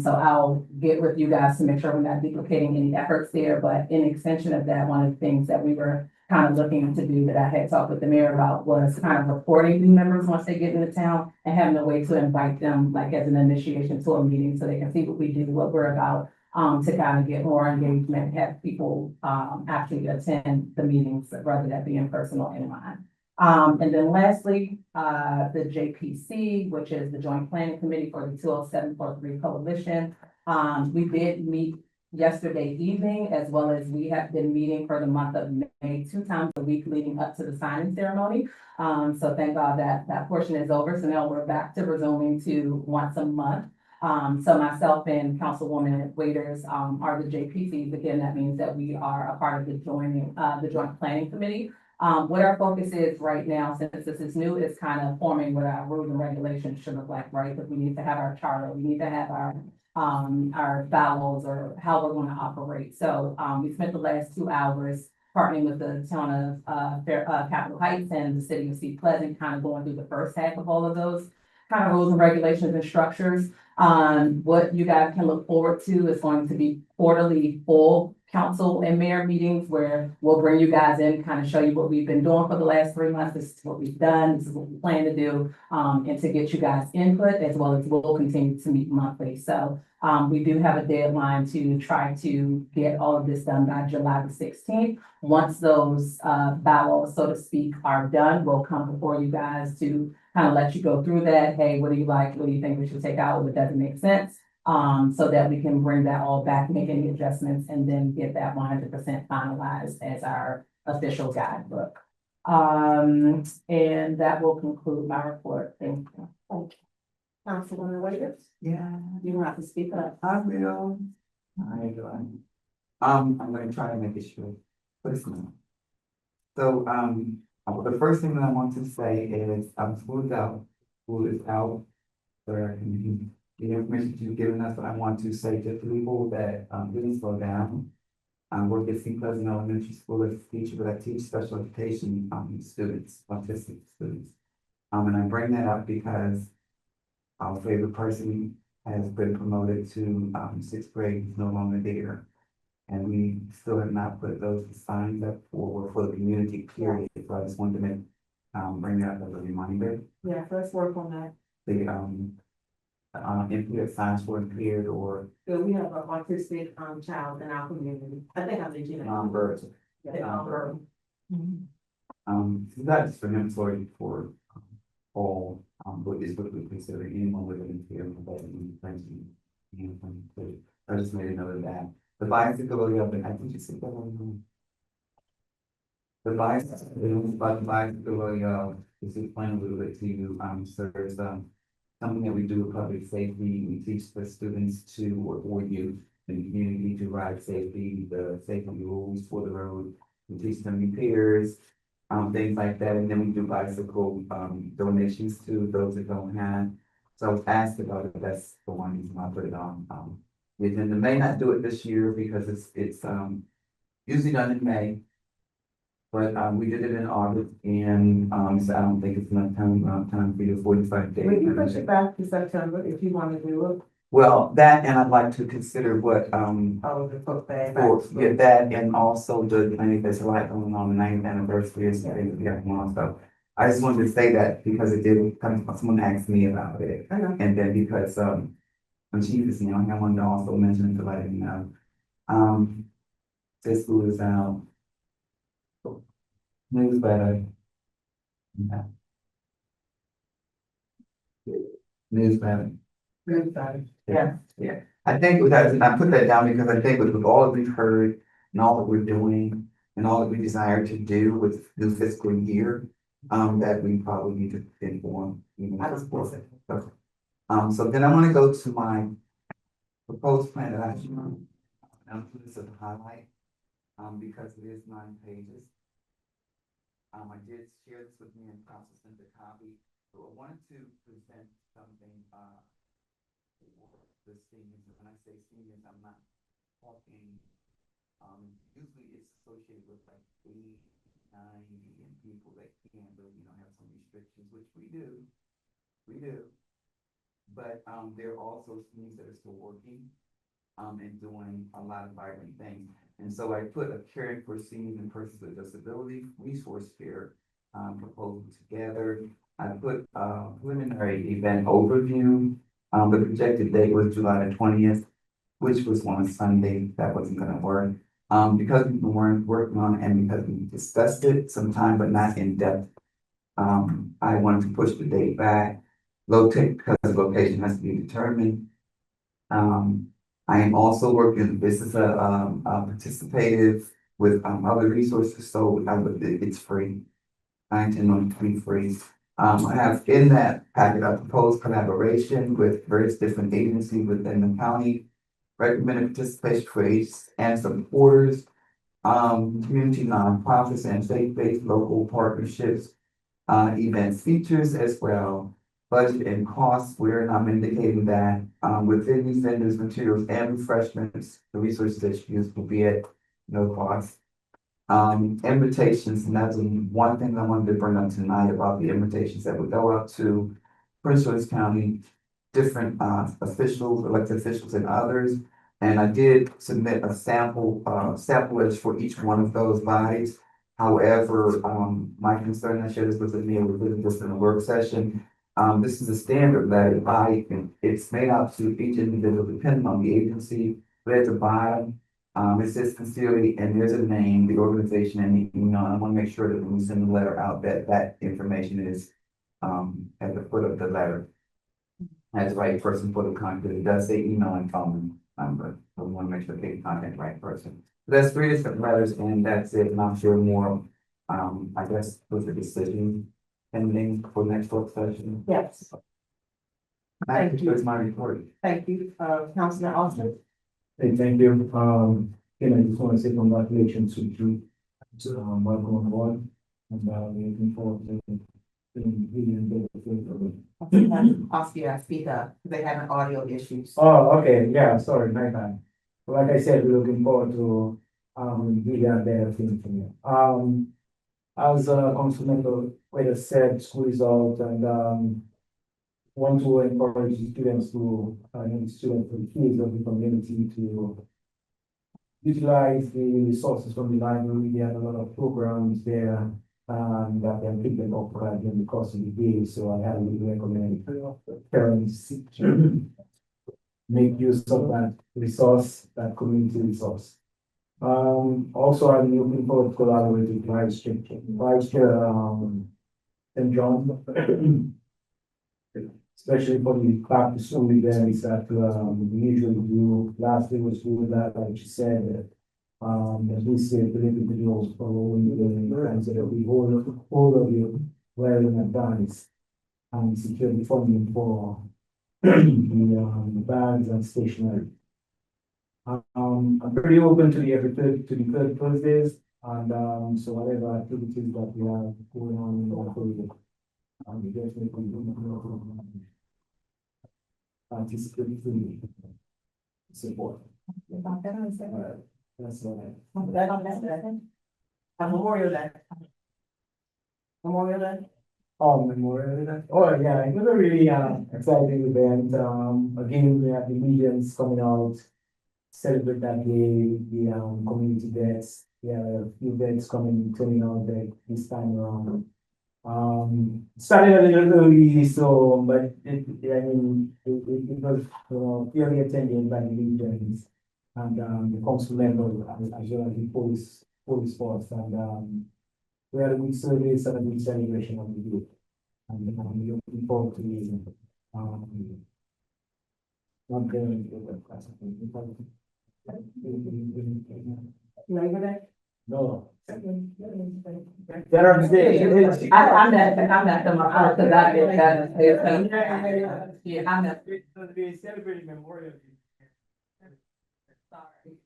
So I'll get with you guys to make sure we're not duplicating any efforts there. But in extension of that, one of the things that we were kind of looking to do that I had talked with the mayor about was kind of reporting new members once they get into town and having a way to invite them like as an initiation to a meeting so they can see what we do, what we're about, to kind of get more engagement, have people actually attend the meetings rather than be in person or online. And then lastly, the JPC, which is the Joint Planning Committee for the 20743 Coalition. We did meet yesterday evening, as well as we have been meeting for the month of May 2 times a week leading up to the signing ceremony. So thank God that that portion is over. So now we're back to resuming to once a month. So myself and Councilwoman Waiters are the JPCs. Again, that means that we are a part of the Joint Planning Committee. What our focus is right now, since this is new, is kind of forming what our rules and regulations should look like, right? Because we need to have our charter, we need to have our bylaws or how we're going to operate. So we spent the last 2 hours partnering with the town of Capitol Heights and the city of Sea Pleasant, kind of going through the first half of all of those kind of rules and regulations and structures. What you guys can look forward to is going to be quarterly full council and mayor meetings where we'll bring you guys in, kind of show you what we've been doing for the last 3 months. This is what we've done. This is what we plan to do, and to get you guys input, as well as we'll continue to meet monthly. So we do have a deadline to try to get all of this done by July the 16th. Once those bylaws, so to speak, are done, we'll come before you guys to kind of let you go through that. Hey, what do you like? What do you think we should take out? What doesn't make sense? So that we can bring that all back, make any adjustments, and then get that 100% finalized as our official guidebook. And that will conclude my report. Thank you. Thank you. Councilwoman Waiters, Yeah, you don't have to speak up. I will. I'm gonna try to make it short. But it's not. So, the first thing that I want to say is, school is out. School is out. For the information you've given us, but I want to say to people that, didn't slow down. I work at Sea Pleasant Elementary School as a teacher, but I teach special education, students, autistic students. And I bring that up because our favorite person has been promoted to, 6th grade, he's no longer there. And we still have not put those signs up for the community period, so I just wanted to make, bring that up as a reminder. Yeah, let's work on that. The, impaired signs for impaired or, So we have an autistic child in our community. I think I mentioned that. non-verbs. Yeah, nonverbal. Not just for him, sorry, for, all, but it's what we consider anyone with an impairment that we friends. I just made a note of that. The bicycle, I think you said that. The bicycle, about the bicycle, this is explain a little bit to you, so there's, something that we do with public safety. We teach the students to, or youth in the community to ride safety, the safety rules for the road. We teach them repairs, things like that, and then we do bicycle, donations to those that don't have. So I was asked about it, that's the one reason I put it on, the agenda. May not do it this year because it's usually done in May. But, we did it in August and, so I don't think it's enough time for you 45 days. Will you push it back to September if you want to do it? Well, that, and I'd like to consider what, Oh, the book bag. yeah, that, and also the, I think there's a lot going on, the 9th anniversary is going on, so. I just wanted to say that because it did come, someone asked me about it. I know. And then because, when she was young, I wanted to also mention to let you know. This school is out. Newsletter. Yeah. Newsletter. Yeah. Yeah. I think that, I put that down because I think with all that we've heard and all that we're doing and all that we desire to do with this fiscal year, that we probably need to inform. So then I want to go to my proposed plan of action. I'm putting this as a highlight, because it is 9 pages. I did share this with me and Council sent a copy, so I wanted to present something, for the seniors. And when I say seniors, I'm not talking, usually it's associated with like 80, 90 and people that can't really, have some restrictions, which we do. But, there are also seniors that are still working, and doing a lot of vibrant things. And so I put a caring for seniors and persons with disability resource fair, proposal together. I put a preliminary event overview. The projected date was July the 20th, which was on a Sunday. That wasn't gonna work. Because we weren't working on it and because we discussed it sometime, but not in depth. I wanted to push the date back, because the location has to be determined. I am also working in the business of participative with other resources, so it's free. I intend on it to be free. I have in that packet a proposed collaboration with various different agencies within the county, recommended participation for agents and supporters, community nonprofits and faith-based local partnerships, event features as well. Budget and costs, I'm indicating that, within these vendors, materials and refreshments, the resources that you use will be at no cost. Invitations, and that's one thing I wanted to bring up tonight about the invitations that would go up to Prince George's County, different, officials, elected officials and others. And I did submit a sample list for each one of those bodies. However, my concern, I shared this with the mayor, we did this in a work session. This is a standard letter by, it's made out to each individual depending on the agency, but at the bottom, it says sincerely, and there's a name, the organization, and the email. I want to make sure that when we send the letter out, that information is, at the foot of the letter. As the right person for the contact. It does say email and phone number, but we want to make sure they contact the right person. That's 3 different letters, and that's it. And I'm sure more, I guess, with the decision pending for next work session. Yes, Thank you. That's my report. thank you, Councilman Austin. Hey, thank you. Again, I just want to say congratulations to you. So, welcome on board. And, we're looking forward to being really engaged. Oscar, speak up, they having audio issues. Oh, okay, yeah, sorry, my bad. Like I said, we're looking forward to, really a better thing from you. As, Councilmember Wade said, school is out and, want to encourage students to, students and kids of the community to utilize the resources from the library. We have a lot of programs there, that can pick them up during the course of the day. So I highly recommend parents to make use of that resource, that community resource. Also, I'm looking forward to collaborating with Vice Chair, St. John. Especially for the back to school events that, we usually do. Last year was good, that, like you said, as we said, the individuals following the plans that we all of you well in advance and secure the funding for the bags and stationery. I'm pretty open to the third Thursdays, and so whatever activities that we have going on in the project, we definitely participate fully support. That's what Memorial Day. Memorial Day. Oh, Memorial Day. Oh, yeah, it was a really exciting event. Again, we have the medians coming out, celebrate that day, the community vets. We have a few vets turning out this time around. Started a little early, so but it was purely attended by the regions and the council members as well as the police force, and we had a good service and a good celebration of the day. And we're looking forward to the not going to the class. Labor Day. No. There are days. I'm not the most, because I did that. Yeah, I'm not. We celebrating Memorial Day. Sorry.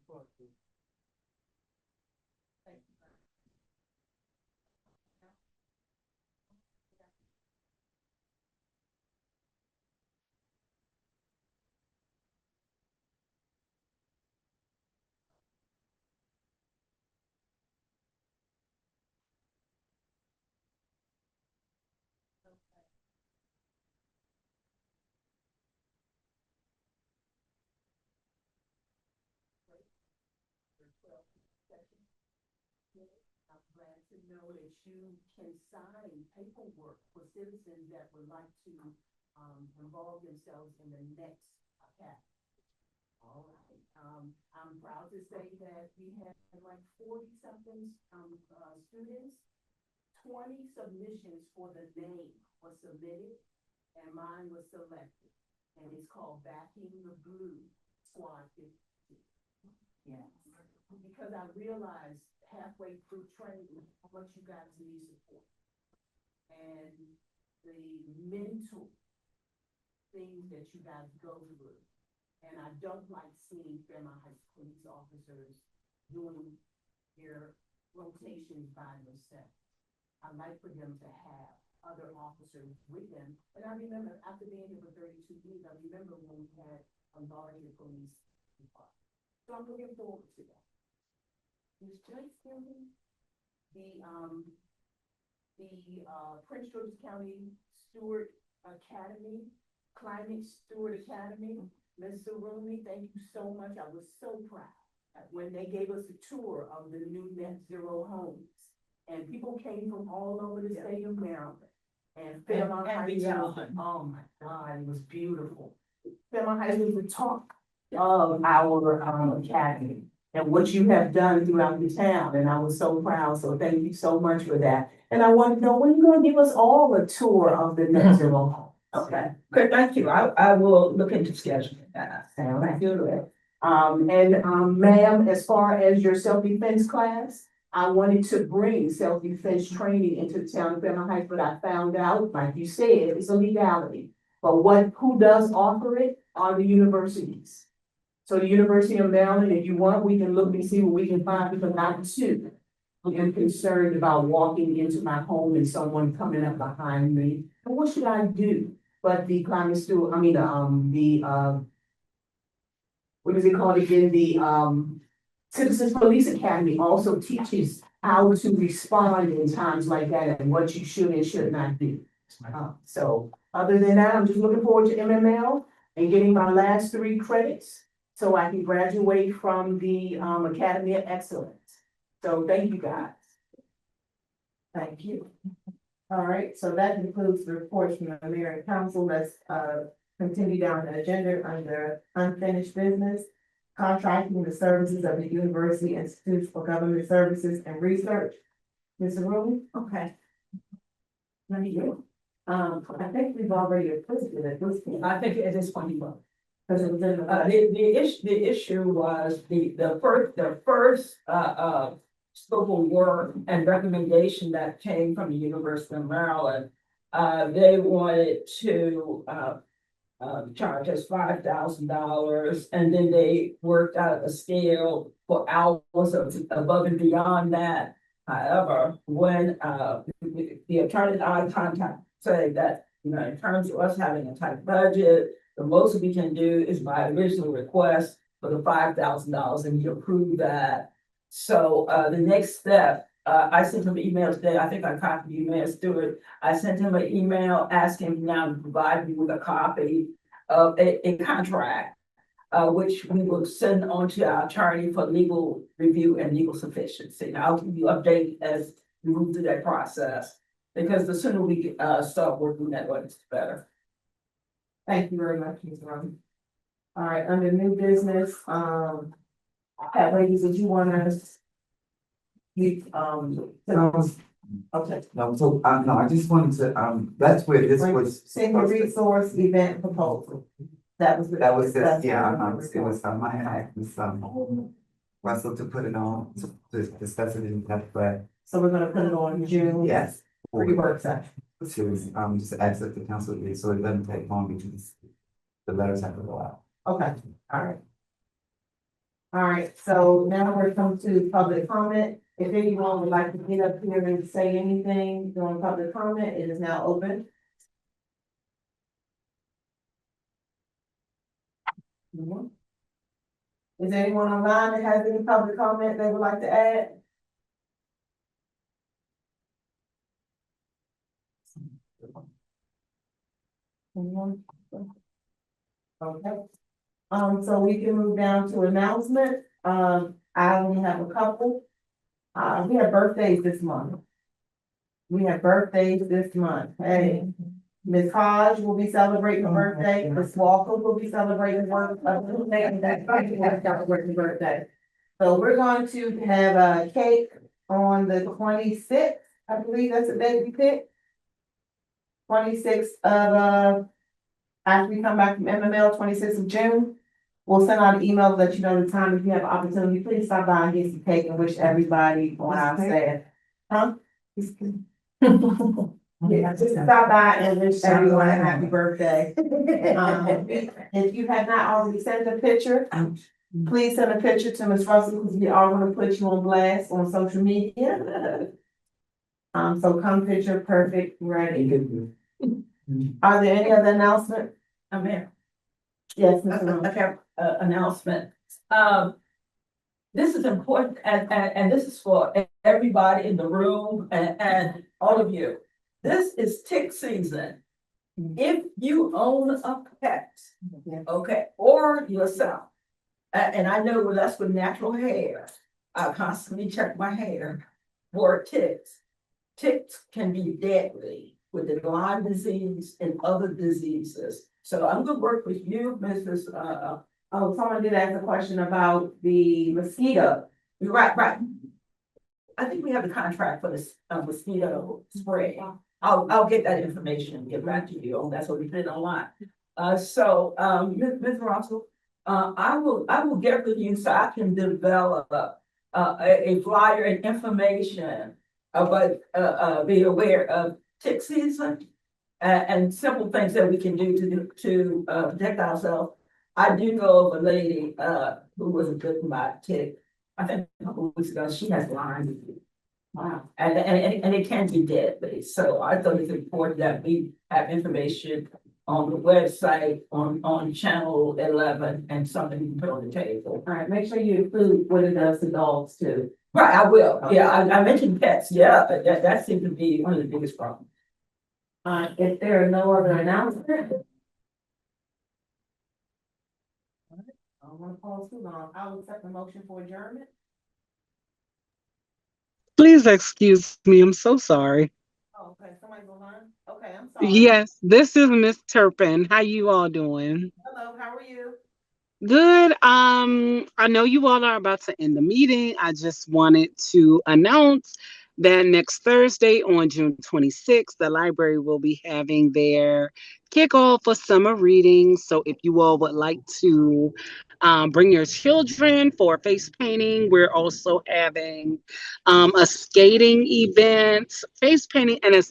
I'm glad to know that you can sign paperwork for citizens that would like to, involve themselves in the next attack. All right, I'm proud to say that we had like 40-something, students. 20 submissions for the name was submitted, and mine was selected. And it's called Backing the Blue Squad 50. Yes. Because I realized halfway through training how much you guys need support. And the mental things that you guys go through. And I don't like seeing Fairmount High School police officers doing their rotations by themselves. I like for them to have other officers with them. And I remember after being here for 32 years, I remember when we had a larger police department. So I'm looking forward to that. Ms. Joyce Gilman, the Prince George's County Steward Academy, Climate Steward Academy, Ms. Zaruni, thank you so much. I was so proud when they gave us a tour of the new net zero homes. And people came from all over the state of Maryland. And Fairmount High School, oh my God, it was beautiful. Fairmount High School is the talk of our academy and what you have done throughout the town. And I was so proud. So thank you so much for that. And I want to know when you're going to give us all a tour of the net zero home. Okay. Good, thank you. I will look into scheduling that. Sounds good. Ma'am, as far as your self-defense class, I wanted to bring self-defense training into the town of Fairmount Heights, but I found out, like you said, it's a legality. But who does offer it are the universities. So the University of Maryland, if you want, we can look and see what we can find, because I too am concerned about walking into my home and someone coming up behind me. And what should I do? But the climate steward, what is it called again? The Citizens Police Academy also teaches how to respond in times like that and what you should and should not do. So other than that, I'm just looking forward to MML and getting my last 3 credits so I can graduate from the Academy of Excellence. So thank you guys. Thank you. All right, so that concludes the reports from the mayor and council. Let's continue down the agenda under unfinished business. Contracting the services of the University Institute for Government Services and Research. Ms. Rooney? Okay. Thank you. I think we've already approved it at this point. I think it is 21. Because it was in The issue was the first scope of work and recommendation that came from the University of Maryland. They wanted to charge us $5,000, and then they worked out a scale for hours above and beyond that. However, when the attorney I contact said that, in terms of us having a tight budget, the most we can do is by original request for the $5,000, and you approve that. So the next step, I sent him an email today. I think I copied you, Mayor Stewart. I sent him an email asking him now to provide me with a copy of a contract, which we will send on to our attorney for legal review and legal sufficiency. And I'll keep you updated as we move through that process, because the sooner we start working that way, it's better. Thank you very much, Ms. Rooney. All right, under new business, Pat, ladies, did you want to? Okay. No, so, no, I just wanted to, that's where this was. Single resource event proposal. That was. That was it, yeah, it was, my hack, was, Russell to put it on, to discuss it in depth, but. So we're gonna put it on June. Yes. Pre-work session. To, just access the council, so it doesn't take long because the letters have to go out. Okay, all right. All right, so now we're coming to public comment. If anyone would like to get up here and say anything during public comment, it is now open. Is there anyone online that has any public comment they would like to add? Anyone? Okay. So we can move down to announcement. I only have a couple. We have birthdays this month. Hey, Miss Hodge will be celebrating her birthday, Miss Walker will be celebrating her birthday, and that's celebrating her birthday. So we're going to have a cake on the 26th, I believe that's the day we picked. 26th of, after we come back from MML, 26th of June. We'll send out an email to let you know the time. If you have an opportunity, please stop by and get some cake and wish everybody on our staff. Huh? Yeah, just stop by and wish everyone a happy birthday. If you have not already sent a picture, please send a picture to Ms. Russell, because we are gonna put you on blast on social media. So come picture perfect, ready. Are there any other announcements? I'm here. Yes, Mr. Rowe. Okay, announcement. This is important and this is for everybody in the room and all of you. This is tick season. If you own a pet, okay, or yourself, and I know that's with natural hair, I constantly check my hair for ticks. Ticks can be deadly with the Lyme disease and other diseases. So I'm gonna work with you, Mrs. Oh, someone did ask a question about the mosquito. Right. I think we have a contract for this mosquito spray. I'll get that information and get back to you on that's what we did online. Ms. Russell, I will get with you so I can develop a flyer and information about be aware of tick season and simple things that we can do to protect ourselves. I do know of a lady who was bitten by a tick. I think a couple of weeks ago, she has Lyme disease. Wow. And it can be deadly. So I thought it's important that we have information on the website, on channel 11, and something we can put on the table. All right, make sure you include what it does to dogs too. Right, I will. Yeah, I mentioned pets. Yeah, that seems to be one of the biggest problems. If there are no other announcements. I don't want to pause too long. I will accept the motion for adjournment. Please excuse me. I'm so sorry. Oh, okay, somebody's online. Okay, I'm sorry. Yes, this is Miss Turpin. How you all doing? Hello, how are you? Good. I know you all are about to end the meeting. I just wanted to announce that next Thursday on June 26th, the library will be having their kickoff for summer reading. So if you all would like to bring your children for face painting, we're also having a skating event, face painting, and a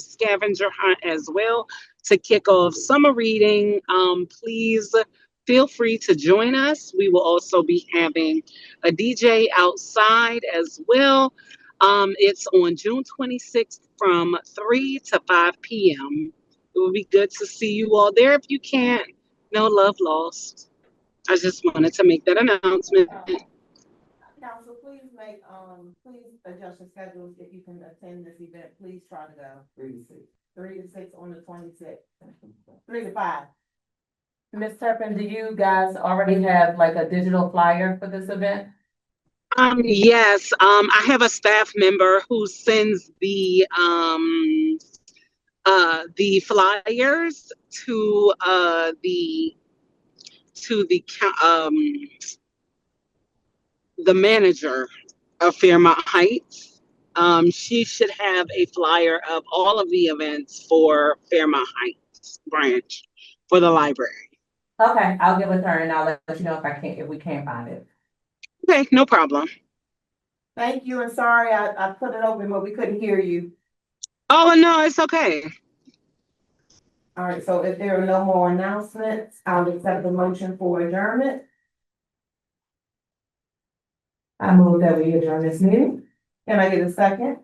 scavenger hunt as well to kick off summer reading. Please feel free to join us. We will also be having a DJ outside as well. It's on June 26th from 3 to 5 p.m. It would be good to see you all there. If you can't, no love lost. I just wanted to make that announcement. Council, please adjust your schedules. If you can attend this event, please try to go. 3 to 6 on the 26th. 3 to 5. Ms. Turpin, do you guys already have like a digital flyer for this event? Yes, I have a staff member who sends the flyers to the manager of Fairmount Heights. She should have a flyer of all of the events for Fairmount Heights branch for the library. Okay, I'll get with her and I'll let you know if we can't find it. Okay, no problem. Thank you, and sorry I put it open, but we couldn't hear you. Oh, no, it's okay. All right, so if there are no more announcements, I'll accept the motion for adjournment. I move that we adjourn this meeting. Can I get a second?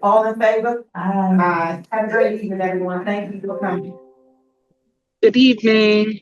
All in favor? Aye. Have a great evening, everyone. Thank you for coming. Good evening.